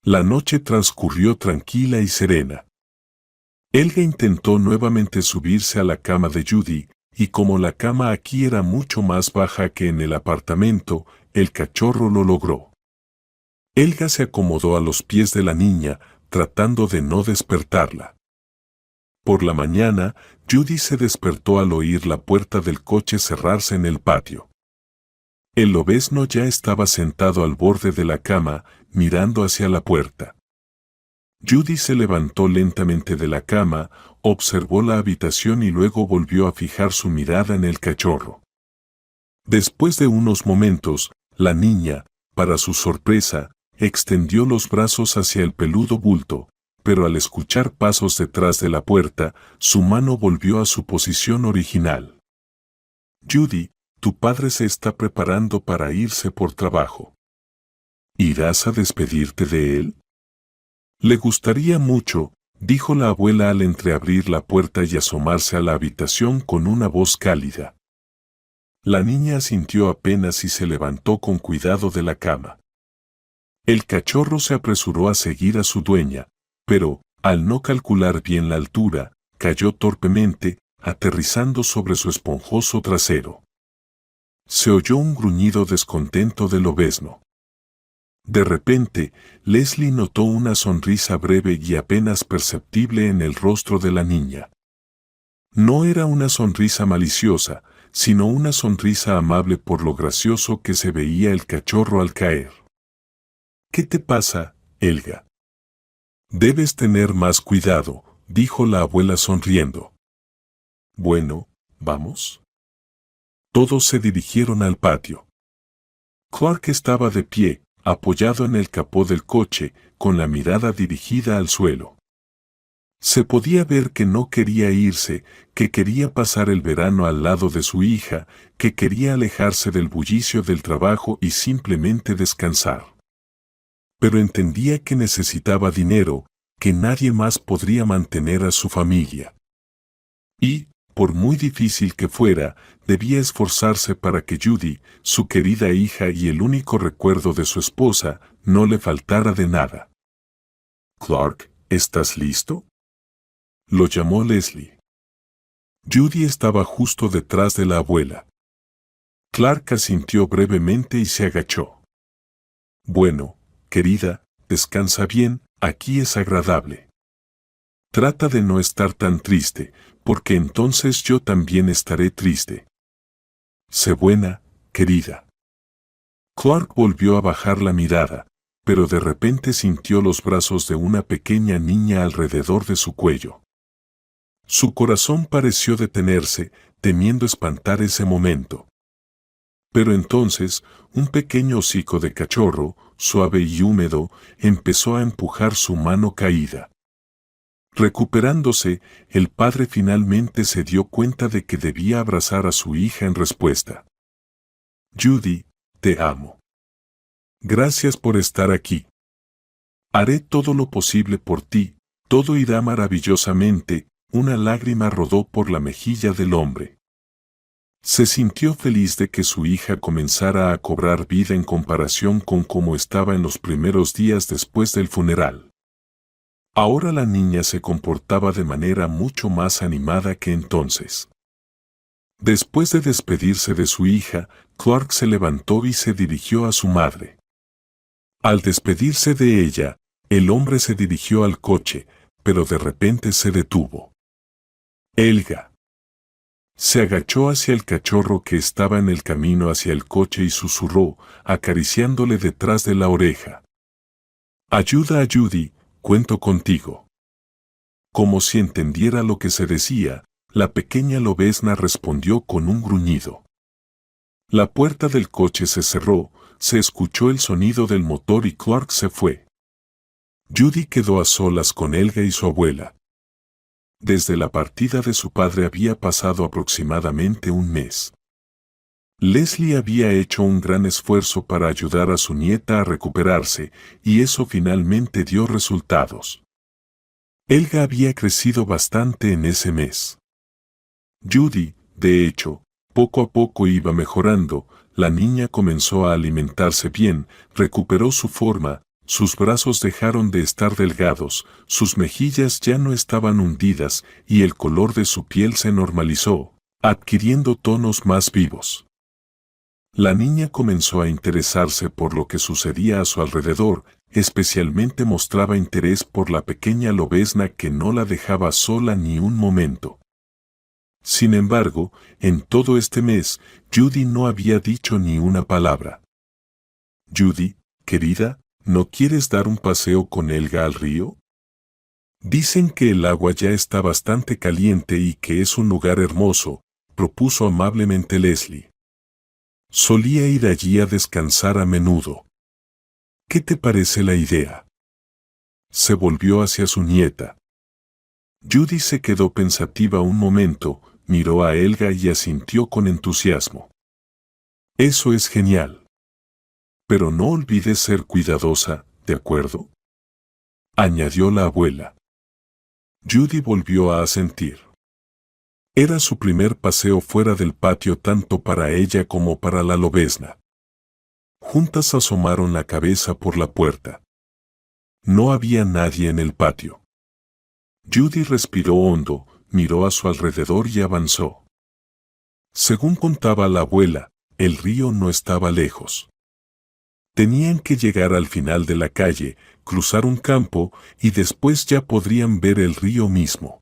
La noche transcurrió tranquila y serena. Helga intentó nuevamente subirse a la cama de Judy, y como la cama aquí era mucho más baja que en el apartamento, el cachorro lo logró. Helga se acomodó a los pies de la niña, tratando de no despertarla. Por la mañana, Judy se despertó al oír la puerta del coche cerrarse en el patio. El lobezno ya estaba sentado al borde de la cama, mirando hacia la puerta. Judy se levantó lentamente de la cama, observó la habitación y luego volvió a fijar su mirada en el cachorro. Después de unos momentos, la niña, para su sorpresa, extendió los brazos hacia el peludo bulto, pero al escuchar pasos detrás de la puerta, su mano volvió a su posición original. Judy, tu padre se está preparando para irse por trabajo. ¿Irás a despedirte de él? Le gustaría mucho, dijo la abuela al entreabrir la puerta y asomarse a la habitación con una voz cálida. La niña asintió apenas y se levantó con cuidado de la cama. El cachorro se apresuró a seguir a su dueña, pero, al no calcular bien la altura, cayó torpemente, aterrizando sobre su esponjoso trasero. Se oyó un gruñido descontento del lobezno. De repente, Leslie notó una sonrisa breve y apenas perceptible en el rostro de la niña. No era una sonrisa maliciosa, sino una sonrisa amable por lo gracioso que se veía el cachorro al caer. ¿Qué te pasa, Helga? Debes tener más cuidado, dijo la abuela sonriendo. Bueno, ¿vamos? Todos se dirigieron al patio. Clark estaba de pie, apoyado en el capó del coche, con la mirada dirigida al suelo. Se podía ver que no quería irse, que quería pasar el verano al lado de su hija, que quería alejarse del bullicio del trabajo y simplemente descansar. Pero entendía que necesitaba dinero, que nadie más podría mantener a su familia. Y, por muy difícil que fuera, debía esforzarse para que Judy, su querida hija y el único recuerdo de su esposa, no le faltara de nada. Clark, ¿estás listo? Lo llamó Leslie. Judy estaba justo detrás de la abuela. Clark asintió brevemente y se agachó. Bueno, querida, descansa bien, aquí es agradable. Trata de no estar tan triste, porque entonces yo también estaré triste. Sé buena, querida. Clark volvió a bajar la mirada, pero de repente sintió los brazos de una pequeña niña alrededor de su cuello. Su corazón pareció detenerse, temiendo espantar ese momento. Pero entonces, un pequeño hocico de cachorro, suave y húmedo, empezó a empujar su mano caída. Recuperándose, el padre finalmente se dio cuenta de que debía abrazar a su hija en respuesta. Judy, te amo. Gracias por estar aquí. Haré todo lo posible por ti, todo irá maravillosamente. Una lágrima rodó por la mejilla del hombre. Se sintió feliz de que su hija comenzara a cobrar vida en comparación con cómo estaba en los primeros días después del funeral. Ahora la niña se comportaba de manera mucho más animada que entonces. Después de despedirse de su hija, Clark se levantó y se dirigió a su madre. Al despedirse de ella, el hombre se dirigió al coche, pero de repente se detuvo. Helga. Se agachó hacia el cachorro que estaba en el camino hacia el coche y susurró, acariciándole detrás de la oreja. Ayuda a Judy, cuento contigo. Como si entendiera lo que se decía, la pequeña lobezna respondió con un gruñido. La puerta del coche se cerró, se escuchó el sonido del motor y Clark se fue. Judy quedó a solas con Helga y su abuela. Desde la partida de su padre había pasado aproximadamente un mes. Leslie había hecho un gran esfuerzo para ayudar a su nieta a recuperarse, y eso finalmente dio resultados. Helga había crecido bastante en ese mes. Judy, de hecho, poco a poco iba mejorando, la niña comenzó a alimentarse bien, recuperó su forma, sus brazos dejaron de estar delgados, sus mejillas ya no estaban hundidas y el color de su piel se normalizó, adquiriendo tonos más vivos. La niña comenzó a interesarse por lo que sucedía a su alrededor, especialmente mostraba interés por la pequeña lobezna que no la dejaba sola ni un momento. Sin embargo, en todo este mes, Judy no había dicho ni una palabra. Judy, querida, ¿no quieres dar un paseo con Helga al río? Dicen que el agua ya está bastante caliente y que es un lugar hermoso, propuso amablemente Leslie. Solía ir allí a descansar a menudo. ¿Qué te parece la idea? Se volvió hacia su nieta. Judy se quedó pensativa un momento, miró a Helga y asintió con entusiasmo. Eso es genial. Pero no olvides ser cuidadosa, ¿de acuerdo? Añadió la abuela. Judy volvió a asentir. Era su primer paseo fuera del patio tanto para ella como para la lobezna. Juntas asomaron la cabeza por la puerta. No había nadie en el patio. Judy respiró hondo, miró a su alrededor y avanzó. Según contaba la abuela, el río no estaba lejos. Tenían que llegar al final de la calle, cruzar un campo y después ya podrían ver el río mismo.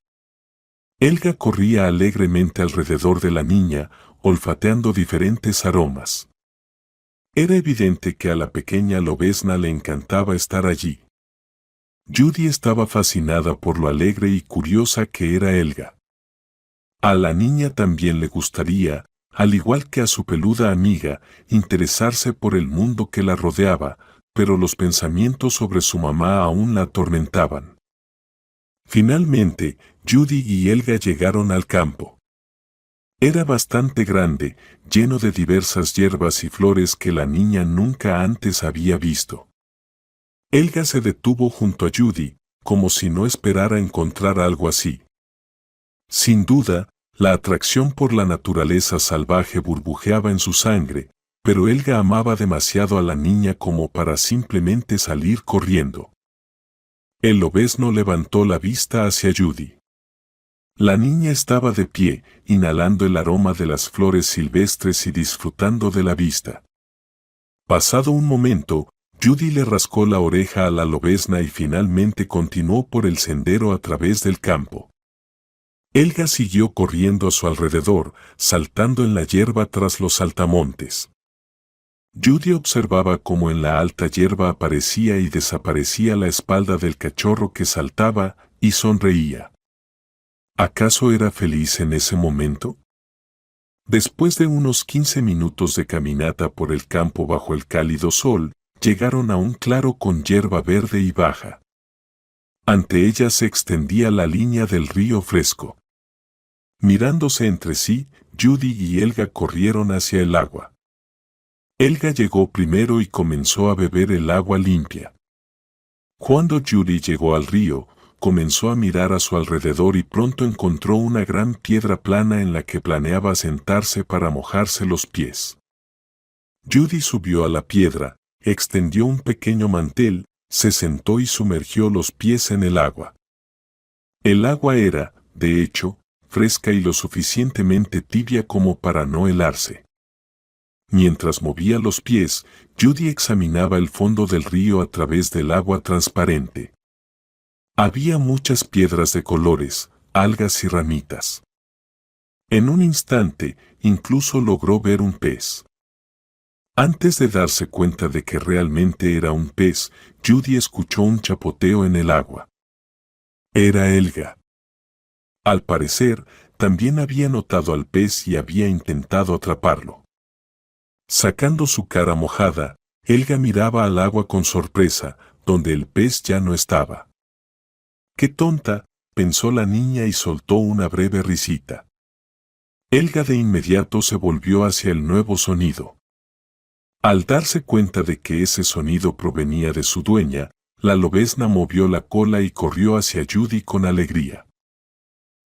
Helga corría alegremente alrededor de la niña, olfateando diferentes aromas. Era evidente que a la pequeña lobezna le encantaba estar allí. Judy estaba fascinada por lo alegre y curiosa que era Helga. A la niña también le gustaría, al igual que a su peluda amiga, interesarse por el mundo que la rodeaba, pero los pensamientos sobre su mamá aún la atormentaban. Finalmente, Judy y Helga llegaron al campo. Era bastante grande, lleno de diversas hierbas y flores que la niña nunca antes había visto. Helga se detuvo junto a Judy, como si no esperara encontrar algo así. Sin duda, la atracción por la naturaleza salvaje burbujeaba en su sangre, pero Helga amaba demasiado a la niña como para simplemente salir corriendo. El lobezno levantó la vista hacia Judy. La niña estaba de pie, inhalando el aroma de las flores silvestres y disfrutando de la vista. Pasado un momento, Judy le rascó la oreja a la lobezna y finalmente continuó por el sendero a través del campo. Helga siguió corriendo a su alrededor, saltando en la hierba tras los saltamontes. Judy observaba cómo en la alta hierba aparecía y desaparecía la espalda del cachorro que saltaba, y sonreía. ¿Acaso era feliz en ese momento? Después de unos 15 minutos de caminata por el campo bajo el cálido sol, llegaron a un claro con hierba verde y baja. Ante ella se extendía la línea del río fresco. Mirándose entre sí, Judy y Helga corrieron hacia el agua. Helga llegó primero y comenzó a beber el agua limpia. Cuando Judy llegó al río, comenzó a mirar a su alrededor y pronto encontró una gran piedra plana en la que planeaba sentarse para mojarse los pies. Judy subió a la piedra, extendió un pequeño mantel, se sentó y sumergió los pies en el agua. El agua era, de hecho, fresca y lo suficientemente tibia como para no helarse. Mientras movía los pies, Judy examinaba el fondo del río a través del agua transparente. Había muchas piedras de colores, algas y ramitas. En un instante, incluso logró ver un pez. Antes de darse cuenta de que realmente era un pez, Judy escuchó un chapoteo en el agua. Era Helga. Al parecer, también había notado al pez y había intentado atraparlo. Sacando su cara mojada, Helga miraba al agua con sorpresa, donde el pez ya no estaba. ¡Qué tonta!, pensó la niña y soltó una breve risita. Helga de inmediato se volvió hacia el nuevo sonido. Al darse cuenta de que ese sonido provenía de su dueña, la lobezna movió la cola y corrió hacia Judy con alegría.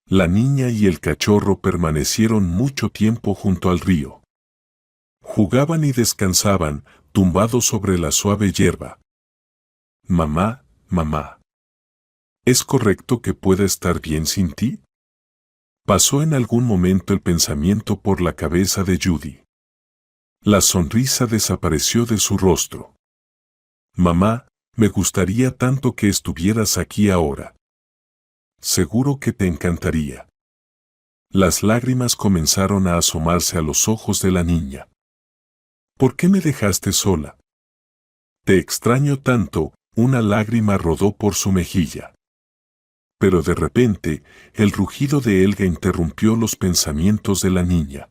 La niña y el cachorro permanecieron mucho tiempo junto al río. Jugaban y descansaban, tumbados sobre la suave hierba. Mamá, mamá. ¿Es correcto que pueda estar bien sin ti? Pasó en algún momento el pensamiento por la cabeza de Judy. La sonrisa desapareció de su rostro. Mamá, me gustaría tanto que estuvieras aquí ahora. Seguro que te encantaría. Las lágrimas comenzaron a asomarse a los ojos de la niña. ¿Por qué me dejaste sola? Te extraño tanto, una lágrima rodó por su mejilla. Pero de repente, el rugido de Helga interrumpió los pensamientos de la niña.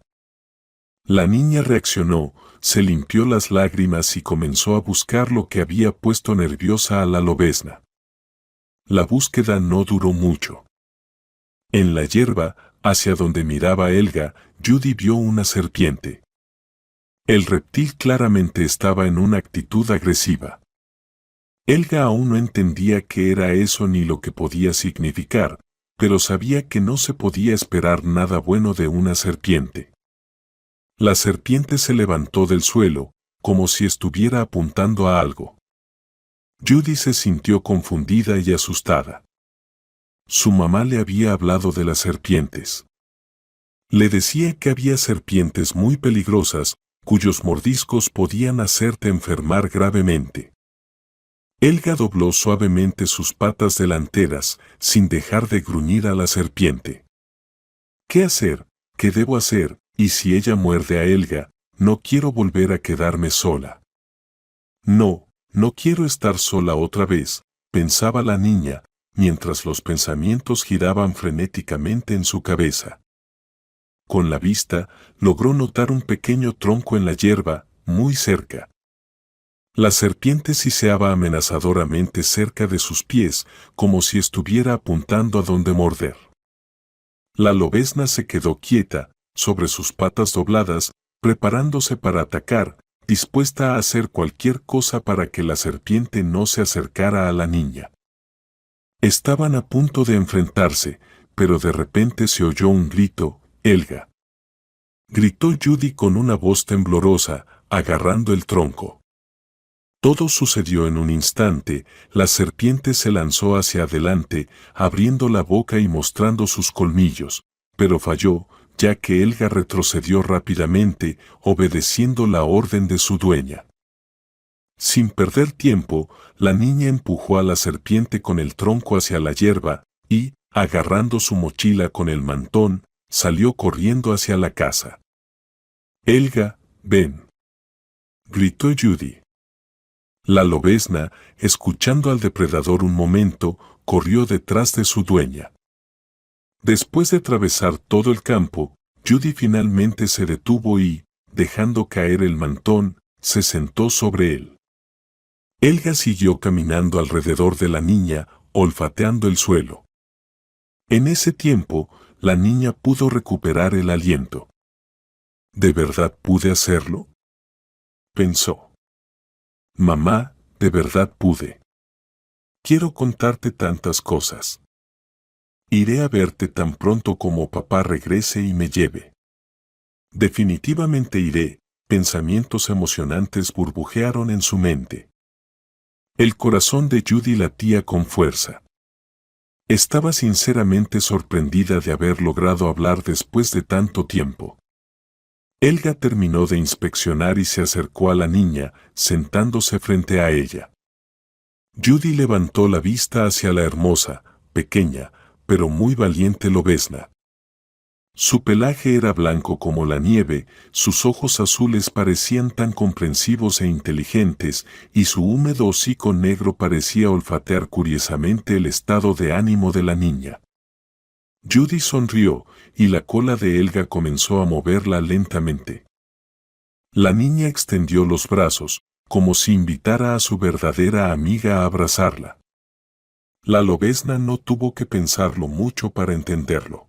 La niña reaccionó, se limpió las lágrimas y comenzó a buscar lo que había puesto nerviosa a la lobezna. La búsqueda no duró mucho. En la hierba, hacia donde miraba Helga, Judy vio una serpiente. El reptil claramente estaba en una actitud agresiva. Helga aún no entendía qué era eso ni lo que podía significar, pero sabía que no se podía esperar nada bueno de una serpiente. La serpiente se levantó del suelo, como si estuviera apuntando a algo. Judy se sintió confundida y asustada. Su mamá le había hablado de las serpientes. Le decía que había serpientes muy peligrosas, cuyos mordiscos podían hacerte enfermar gravemente. Helga dobló suavemente sus patas delanteras, sin dejar de gruñir a la serpiente. ¿Qué hacer? ¿Qué debo hacer? Y si ella muerde a Helga, no quiero volver a quedarme sola. No, no quiero estar sola otra vez, pensaba la niña, mientras los pensamientos giraban frenéticamente en su cabeza. Con la vista, logró notar un pequeño tronco en la hierba, muy cerca. La serpiente siseaba amenazadoramente cerca de sus pies, como si estuviera apuntando a donde morder. La lobezna se quedó quieta, sobre sus patas dobladas, preparándose para atacar, dispuesta a hacer cualquier cosa para que la serpiente no se acercara a la niña. Estaban a punto de enfrentarse, pero de repente se oyó un grito: «Helga», gritó Judy con una voz temblorosa, agarrando el tronco. Todo sucedió en un instante. La serpiente se lanzó hacia adelante, abriendo la boca y mostrando sus colmillos, pero falló, ya que Helga retrocedió rápidamente, obedeciendo la orden de su dueña. Sin perder tiempo, la niña empujó a la serpiente con el tronco hacia la hierba, y, agarrando su mochila con el mantón, salió corriendo hacia la casa. «Helga, ven», gritó Judy. La lobezna, escuchando al depredador un momento, corrió detrás de su dueña. Después de atravesar todo el campo, Judy finalmente se detuvo y, dejando caer el mantón, se sentó sobre él. Helga siguió caminando alrededor de la niña, olfateando el suelo. En ese tiempo, la niña pudo recuperar el aliento. ¿De verdad pude hacerlo?, pensó. Mamá, de verdad pude. Quiero contarte tantas cosas. Iré a verte tan pronto como papá regrese y me lleve. Definitivamente iré. Pensamientos emocionantes burbujearon en su mente. El corazón de Judy latía con fuerza. Estaba sinceramente sorprendida de haber logrado hablar después de tanto tiempo. Helga terminó de inspeccionar y se acercó a la niña, sentándose frente a ella. Judy levantó la vista hacia la hermosa, pequeña, pero muy valiente lobezna. Su pelaje era blanco como la nieve, sus ojos azules parecían tan comprensivos e inteligentes, y su húmedo hocico negro parecía olfatear curiosamente el estado de ánimo de la niña. Judy sonrió, y la cola de Helga comenzó a moverla lentamente. La niña extendió los brazos, como si invitara a su verdadera amiga a abrazarla. La lobezna no tuvo que pensarlo mucho para entenderlo.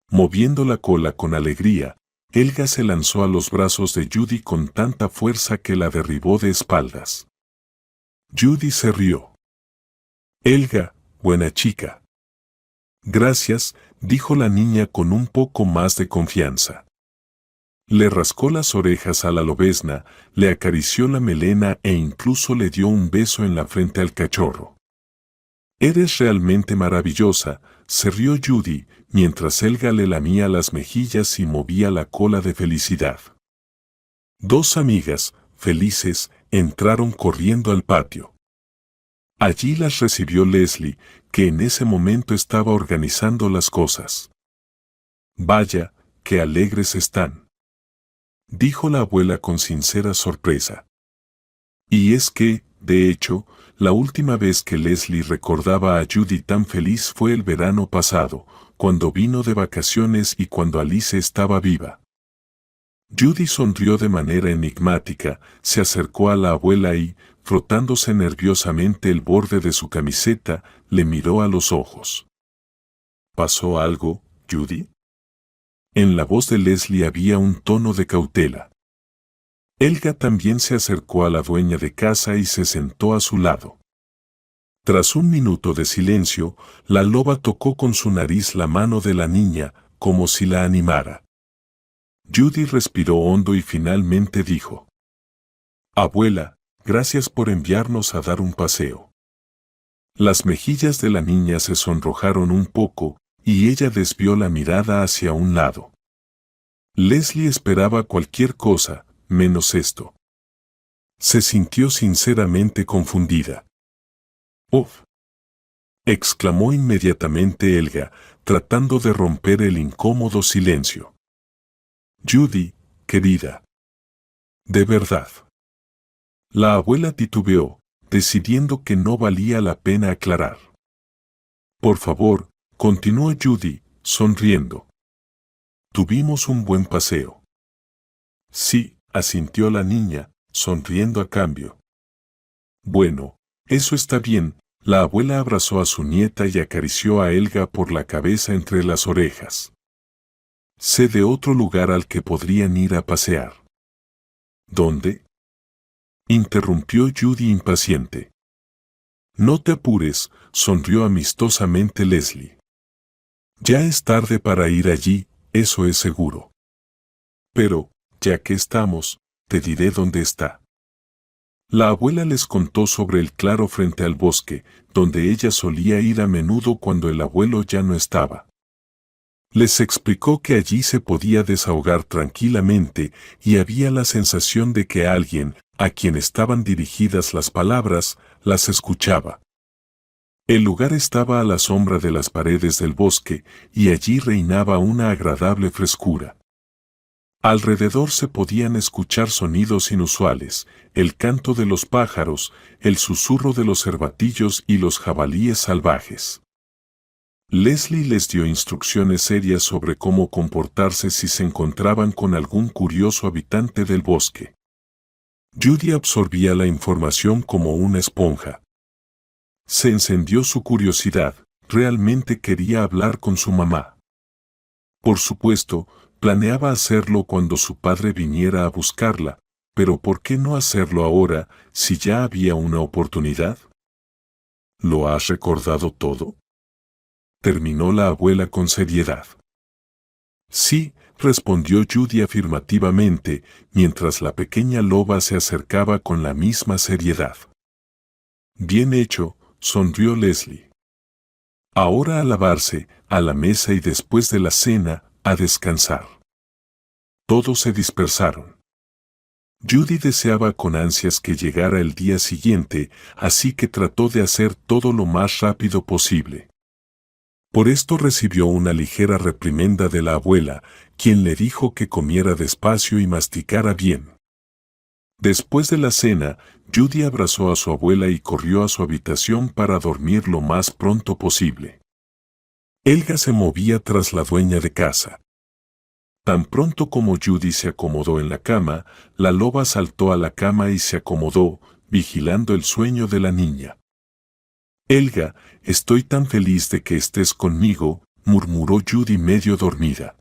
Moviendo la cola con alegría, Helga se lanzó a los brazos de Judy con tanta fuerza que la derribó de espaldas. Judy se rió. Helga, buena chica. Gracias, dijo la niña con un poco más de confianza. Le rascó las orejas a la lobezna, le acarició la melena e incluso le dio un beso en la frente al cachorro. Eres realmente maravillosa, se rió Judy, mientras Helga le lamía las mejillas y movía la cola de felicidad. Dos amigas, felices, entraron corriendo al patio. Allí las recibió Leslie, que en ese momento estaba organizando las cosas. Vaya, qué alegres están, dijo la abuela con sincera sorpresa. Y es que, de hecho, la última vez que Leslie recordaba a Judy tan feliz fue el verano pasado, cuando vino de vacaciones y cuando Alice estaba viva. Judy sonrió de manera enigmática, se acercó a la abuela y, frotándose nerviosamente el borde de su camiseta, le miró a los ojos. ¿Pasó algo, Judy? En la voz de Leslie había un tono de cautela. Helga también se acercó a la dueña de casa y se sentó a su lado. Tras un minuto de silencio, la loba tocó con su nariz la mano de la niña, como si la animara. Judy respiró hondo y finalmente dijo: Abuela, gracias por enviarnos a dar un paseo. Las mejillas de la niña se sonrojaron un poco, y ella desvió la mirada hacia un lado. Leslie esperaba cualquier cosa, menos esto. Se sintió sinceramente confundida. ¡Uf! Exclamó inmediatamente Helga, tratando de romper el incómodo silencio. Judy, querida. De verdad. La abuela titubeó, decidiendo que no valía la pena aclarar. Por favor, continuó Judy, sonriendo. Tuvimos un buen paseo. Sí, asintió la niña, sonriendo a cambio. Bueno, eso está bien. La abuela abrazó a su nieta y acarició a Helga por la cabeza entre las orejas. Sé de otro lugar al que podrían ir a pasear. ¿Dónde? Interrumpió Judy impaciente. No te apures, sonrió amistosamente Leslie. Ya es tarde para ir allí, eso es seguro. Pero, ya que estamos, te diré dónde está. La abuela les contó sobre el claro frente al bosque, donde ella solía ir a menudo cuando el abuelo ya no estaba. Les explicó que allí se podía desahogar tranquilamente y había la sensación de que alguien, a quien estaban dirigidas las palabras, las escuchaba. El lugar estaba a la sombra de las paredes del bosque y allí reinaba una agradable frescura. Alrededor se podían escuchar sonidos inusuales, el canto de los pájaros, el susurro de los cervatillos y los jabalíes salvajes. Leslie les dio instrucciones serias sobre cómo comportarse si se encontraban con algún curioso habitante del bosque. Judy absorbía la información como una esponja. Se encendió su curiosidad, realmente quería hablar con su mamá. Por supuesto, planeaba hacerlo cuando su padre viniera a buscarla, pero ¿por qué no hacerlo ahora, si ya había una oportunidad? ¿Lo has recordado todo? Terminó la abuela con seriedad. Sí, respondió Judy afirmativamente, mientras la pequeña loba se acercaba con la misma seriedad. Bien hecho, sonrió Leslie. Ahora a lavarse, a la mesa y después de la cena, a descansar. todos se dispersaron. Judy deseaba con ansias que llegara el día siguiente, así que trató de hacer todo lo más rápido posible. Por esto recibió una ligera reprimenda de la abuela, quien le dijo que comiera despacio y masticara bien. Después de la cena, Judy abrazó a su abuela y corrió a su habitación para dormir lo más pronto posible. Elga se movía tras la dueña de casa. Tan pronto como Judy se acomodó en la cama, la loba saltó a la cama y se acomodó, vigilando el sueño de la niña. «Elga, estoy tan feliz de que estés conmigo», murmuró Judy medio dormida.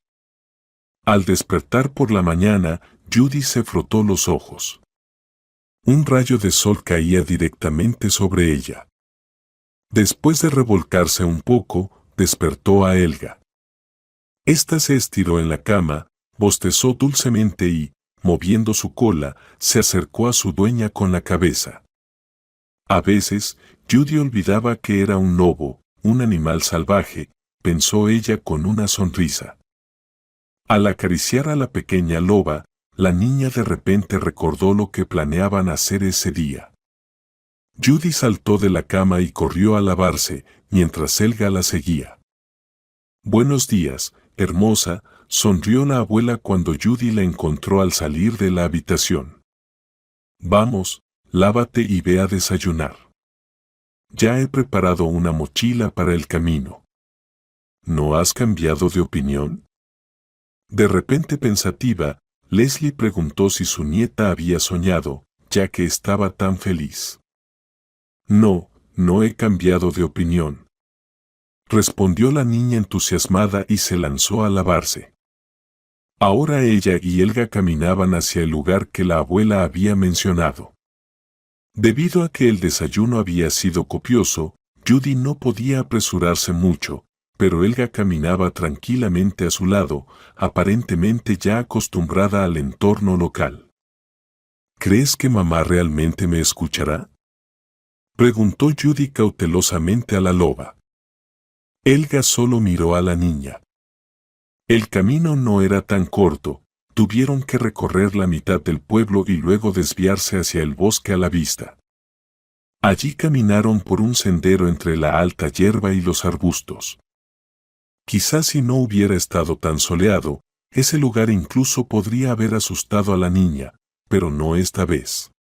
Al despertar por la mañana, Judy se frotó los ojos. Un rayo de sol caía directamente sobre ella. Después de revolcarse un poco, despertó a Elga. Esta se estiró en la cama, bostezó dulcemente y, moviendo su cola, se acercó a su dueña con la cabeza. A veces, Judy olvidaba que era un lobo, un animal salvaje, pensó ella con una sonrisa. Al acariciar a la pequeña loba, la niña de repente recordó lo que planeaban hacer ese día. Judy saltó de la cama y corrió a lavarse, mientras Elga la seguía. «Buenos días, hermosa», sonrió la abuela cuando Judy la encontró al salir de la habitación. «Vamos, lávate y ve a desayunar. Ya he preparado una mochila para el camino». «¿No has cambiado de opinión?». De repente pensativa, Leslie preguntó si su nieta había soñado, ya que estaba tan feliz. «No, no he cambiado de opinión», respondió la niña entusiasmada y se lanzó a lavarse. Ahora ella y Elga caminaban hacia el lugar que la abuela había mencionado. Debido a que el desayuno había sido copioso, Judy no podía apresurarse mucho, pero Elga caminaba tranquilamente a su lado, aparentemente ya acostumbrada al entorno local. «¿Crees que mamá realmente me escuchará?», preguntó Judy cautelosamente a la loba. Elga solo miró a la niña. El camino no era tan corto, tuvieron que recorrer la mitad del pueblo y luego desviarse hacia el bosque a la vista. Allí caminaron por un sendero entre la alta hierba y los arbustos. Quizás si no hubiera estado tan soleado, ese lugar incluso podría haber asustado a la niña, pero no esta vez.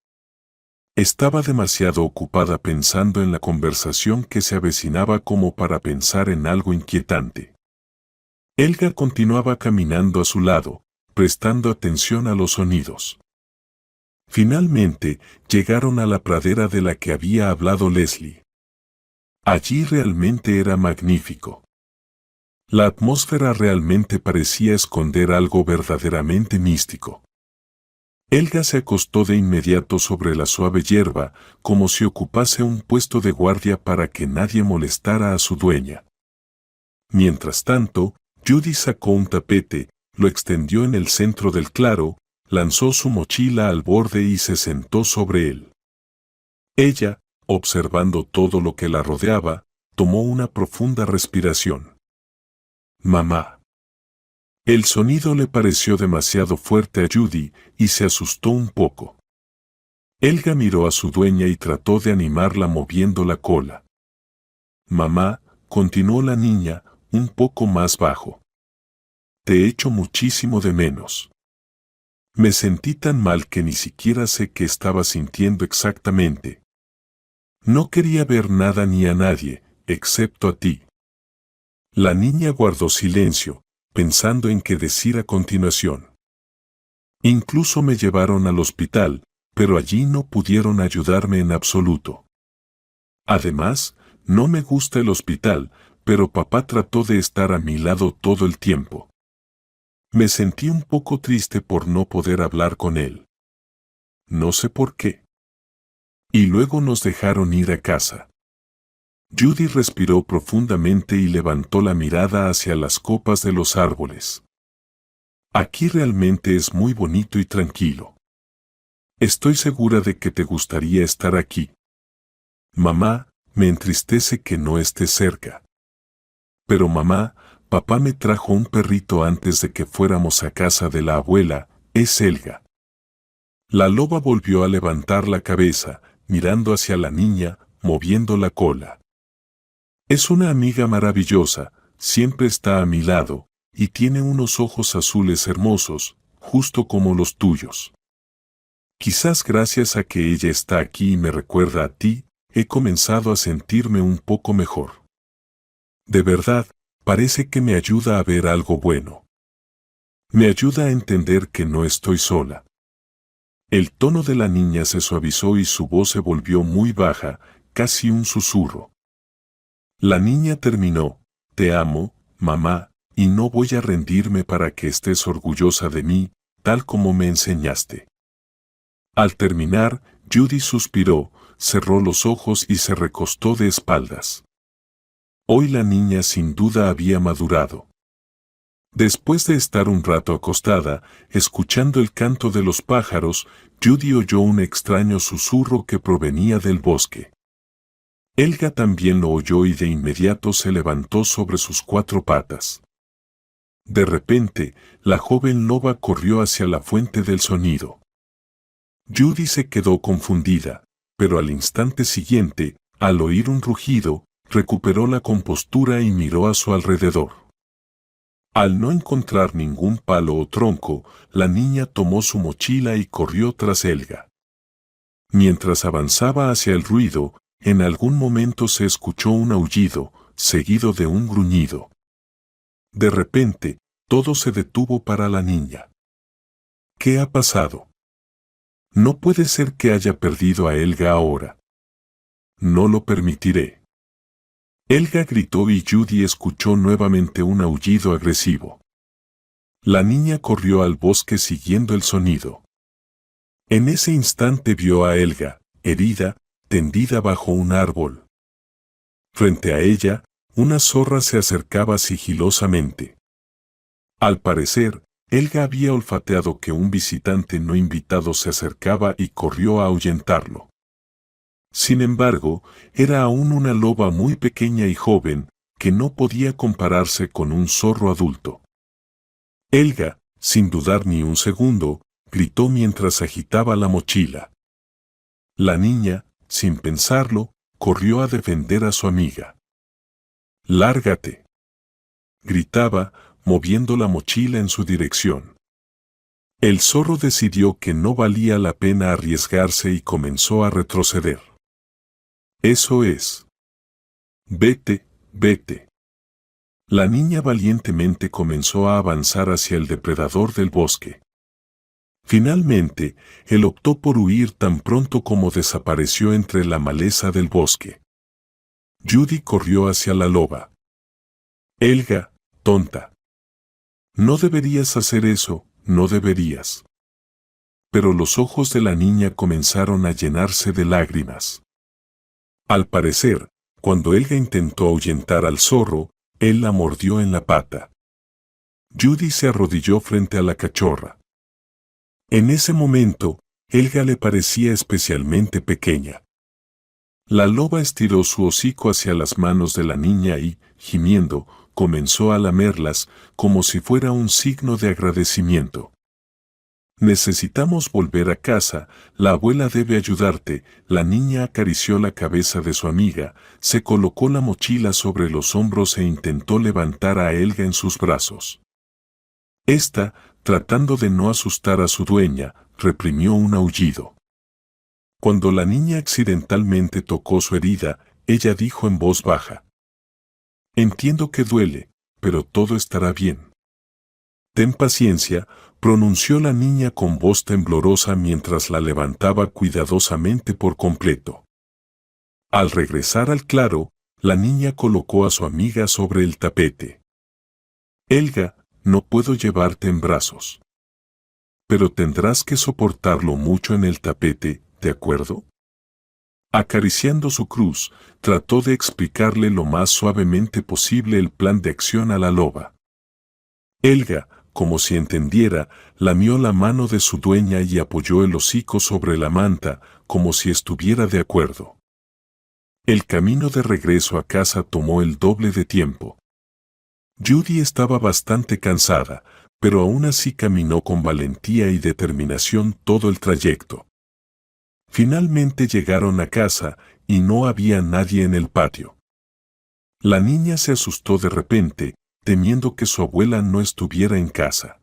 Estaba demasiado ocupada pensando en la conversación que se avecinaba como para pensar en algo inquietante. Elga continuaba caminando a su lado, prestando atención a los sonidos. Finalmente, llegaron a la pradera de la que había hablado Leslie. Allí realmente era magnífico. La atmósfera realmente parecía esconder algo verdaderamente místico. Elga se acostó de inmediato sobre la suave hierba, como si ocupase un puesto de guardia para que nadie molestara a su dueña. Mientras tanto, Judy sacó un tapete, lo extendió en el centro del claro, lanzó su mochila al borde y se sentó sobre él. Ella, observando todo lo que la rodeaba, tomó una profunda respiración. «Mamá». El sonido le pareció demasiado fuerte a Judy y se asustó un poco. Elga miró a su dueña y trató de animarla moviendo la cola. «Mamá», continuó la niña, un poco más bajo. «Te echo muchísimo de menos. Me sentí tan mal que ni siquiera sé qué estaba sintiendo exactamente. No quería ver nada ni a nadie, excepto a ti». La niña guardó silencio, pensando en qué decir a continuación. «Incluso me llevaron al hospital, pero allí no pudieron ayudarme en absoluto. Además, no me gusta el hospital, pero papá trató de estar a mi lado todo el tiempo. Me sentí un poco triste por no poder hablar con él. No sé por qué. Y luego nos dejaron ir a casa». Judy respiró profundamente y levantó la mirada hacia las copas de los árboles. «Aquí realmente es muy bonito y tranquilo. Estoy segura de que te gustaría estar aquí. Mamá, me entristece que no estés cerca. Pero mamá, Papá me trajo un perrito antes de que fuéramos a casa de la abuela, es Helga. La loba volvió a levantar la cabeza, mirando hacia la niña, moviendo la cola. Es una amiga maravillosa, siempre está a mi lado, y tiene unos ojos azules hermosos, justo como los tuyos. Quizás gracias a que ella está aquí y me recuerda a ti, he comenzado a sentirme un poco mejor. De verdad, parece que me ayuda a ver algo bueno. Me ayuda a entender que no estoy sola. El tono de la niña se suavizó y su voz se volvió muy baja, casi un susurro. La niña terminó, te amo, mamá, y no voy a rendirme para que estés orgullosa de mí, tal como me enseñaste. Al terminar, Judy suspiró, cerró los ojos y se recostó de espaldas. Hoy la niña sin duda había madurado. Después de estar un rato acostada, escuchando el canto de los pájaros, Judy oyó un extraño susurro que provenía del bosque. Helga también lo oyó y de inmediato se levantó sobre sus 4 patas. De repente, la joven loba corrió hacia la fuente del sonido. Judy se quedó confundida, pero al instante siguiente, al oír un rugido, recuperó la compostura y miró a su alrededor. Al no encontrar ningún palo o tronco, la niña tomó su mochila y corrió tras Helga. Mientras avanzaba hacia el ruido, en algún momento se escuchó un aullido, seguido de un gruñido. De repente, todo se detuvo para la niña. ¿Qué ha pasado? No puede ser que haya perdido a Helga ahora. No lo permitiré. Helga gritó y Judy escuchó nuevamente un aullido agresivo. La niña corrió al bosque siguiendo el sonido. En ese instante vio a Helga, herida, tendida bajo un árbol. Frente a ella, una zorra se acercaba sigilosamente. Al parecer, Helga había olfateado que un visitante no invitado se acercaba y corrió a ahuyentarlo. Sin embargo, era aún una loba muy pequeña y joven, que no podía compararse con un zorro adulto. Helga, sin dudar ni un segundo, gritó mientras agitaba la mochila. La niña, sin pensarlo, corrió a defender a su amiga. «¡Lárgate!», gritaba, moviendo la mochila en su dirección. El zorro decidió que no valía la pena arriesgarse y comenzó a retroceder. «Eso es. Vete, vete». La niña valientemente comenzó a avanzar hacia el depredador del bosque. Finalmente, él optó por huir tan pronto como desapareció entre la maleza del bosque. Judy corrió hacia la loba. «Helga, tonta. No deberías hacer eso, no deberías». Pero los ojos de la niña comenzaron a llenarse de lágrimas. Al parecer, cuando Helga intentó ahuyentar al zorro, él la mordió en la pata. Judy se arrodilló frente a la cachorra. En ese momento, Helga le parecía especialmente pequeña. La loba estiró su hocico hacia las manos de la niña y, gimiendo, comenzó a lamerlas como si fuera un signo de agradecimiento. «Necesitamos volver a casa, la abuela debe ayudarte». La niña acarició la cabeza de su amiga, se colocó la mochila sobre los hombros e intentó levantar a Helga en sus brazos. Esta, tratando de no asustar a su dueña, reprimió un aullido. Cuando la niña accidentalmente tocó su herida, ella dijo en voz baja: «Entiendo que duele, pero todo estará bien». «Ten paciencia», pronunció la niña con voz temblorosa mientras la levantaba cuidadosamente por completo. Al regresar al claro, la niña colocó a su amiga sobre el tapete. «Helga, no puedo llevarte en brazos. Pero tendrás que soportarlo mucho en el tapete, ¿de acuerdo?». Acariciando su cruz, trató de explicarle lo más suavemente posible el plan de acción a la loba. Helga, como si entendiera, lamió la mano de su dueña y apoyó el hocico sobre la manta, como si estuviera de acuerdo. El camino de regreso a casa tomó el doble de tiempo. Judy estaba bastante cansada, pero aún así caminó con valentía y determinación todo el trayecto. Finalmente llegaron a casa y no había nadie en el patio. La niña se asustó de repente, temiendo que su abuela no estuviera en casa.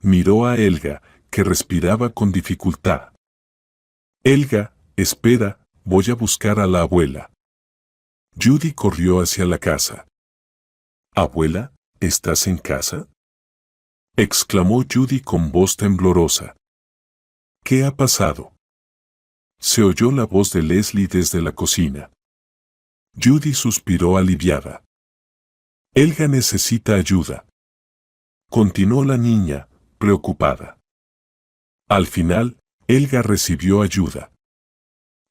Miró a Helga, que respiraba con dificultad. Helga, espera, voy a buscar a la abuela. Judy corrió hacia la casa. «Abuela, ¿estás en casa?», exclamó Judy con voz temblorosa. «¿Qué ha pasado?». Se oyó la voz de Leslie desde la cocina. Judy suspiró aliviada. «Helga necesita ayuda», continuó la niña, preocupada. Al final, Helga recibió ayuda.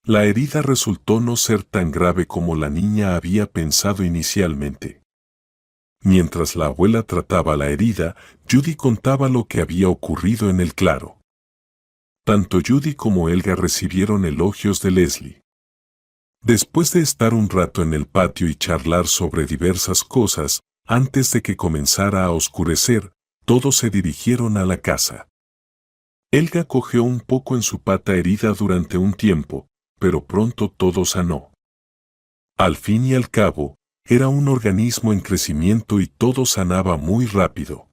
La herida resultó no ser tan grave como la niña había pensado inicialmente. Mientras la abuela trataba la herida, Judy contaba lo que había ocurrido en el claro. Tanto Judy como Helga recibieron elogios de Leslie. Después de estar un rato en el patio y charlar sobre diversas cosas, antes de que comenzara a oscurecer, todos se dirigieron a la casa. Helga cojeó un poco en su pata herida durante un tiempo, pero pronto todo sanó. Al fin y al cabo, era un organismo en crecimiento y todo sanaba muy rápido.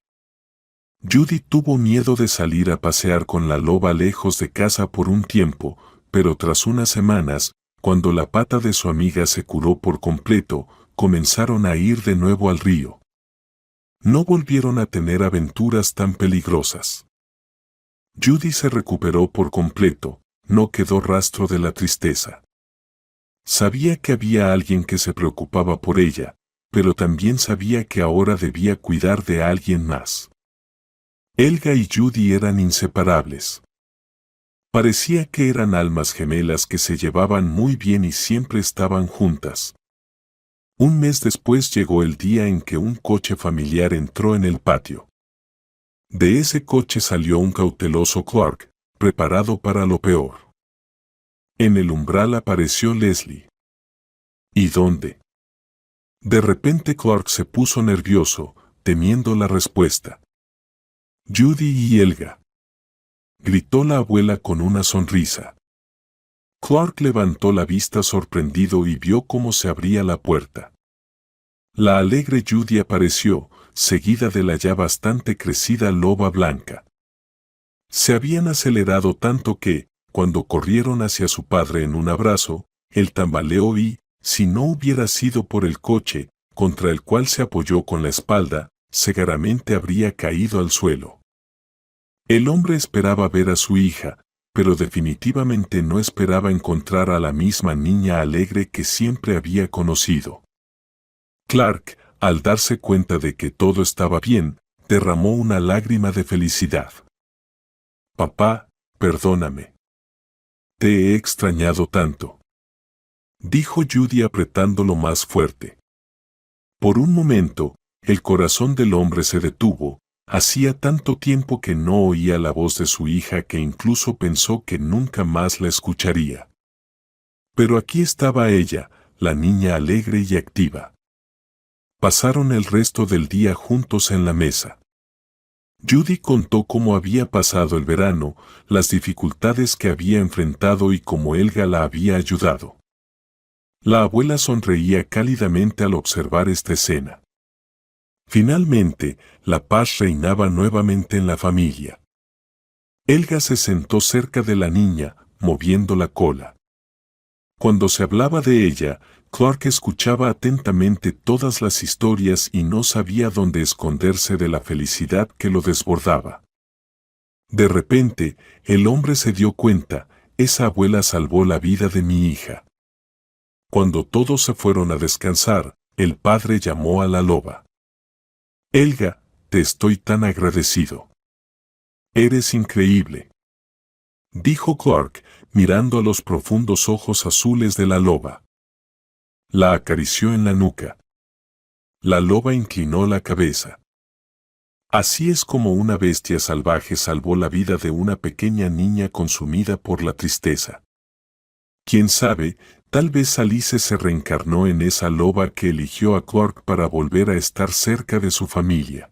Judy tuvo miedo de salir a pasear con la loba lejos de casa por un tiempo, pero tras unas semanas, cuando la pata de su amiga se curó por completo, comenzaron a ir de nuevo al río. No volvieron a tener aventuras tan peligrosas. Judy se recuperó por completo, no quedó rastro de la tristeza. Sabía que había alguien que se preocupaba por ella, pero también sabía que ahora debía cuidar de alguien más. Helga y Judy eran inseparables. Parecía que eran almas gemelas que se llevaban muy bien y siempre estaban juntas. Un mes después llegó el día en que un coche familiar entró en el patio. De ese coche salió un cauteloso Clark, preparado para lo peor. En el umbral apareció Leslie. ¿Y dónde? De repente Clark se puso nervioso, temiendo la respuesta. «Judy y Helga», gritó la abuela con una sonrisa. Clark levantó la vista sorprendido y vio cómo se abría la puerta. La alegre Judy apareció, seguida de la ya bastante crecida loba blanca. Se habían acelerado tanto que, cuando corrieron hacia su padre en un abrazo, él tambaleó y, si no hubiera sido por el coche, contra el cual se apoyó con la espalda, seguramente habría caído al suelo. El hombre esperaba ver a su hija, pero definitivamente no esperaba encontrar a la misma niña alegre que siempre había conocido. Clark, al darse cuenta de que todo estaba bien, derramó una lágrima de felicidad. «Papá, perdóname. Te he extrañado tanto», dijo Judy apretándolo más fuerte. Por un momento, el corazón del hombre se detuvo. Hacía tanto tiempo que no oía la voz de su hija que incluso pensó que nunca más la escucharía. Pero aquí estaba ella, la niña alegre y activa. Pasaron el resto del día juntos en la mesa. Judy contó cómo había pasado el verano, las dificultades que había enfrentado y cómo Helga la había ayudado. La abuela sonreía cálidamente al observar esta escena. Finalmente, la paz reinaba nuevamente en la familia. Helga se sentó cerca de la niña, moviendo la cola. Cuando se hablaba de ella, Clark escuchaba atentamente todas las historias y no sabía dónde esconderse de la felicidad que lo desbordaba. De repente, el hombre se dio cuenta, esa abuela salvó la vida de mi hija. Cuando todos se fueron a descansar, el padre llamó a la loba. «Helga, te estoy tan agradecido. Eres increíble», dijo Clark, mirando a los profundos ojos azules de la loba. La acarició en la nuca. La loba inclinó la cabeza. Así es como una bestia salvaje salvó la vida de una pequeña niña consumida por la tristeza. Quién sabe, tal vez Alice se reencarnó en esa loba que eligió a Quark para volver a estar cerca de su familia.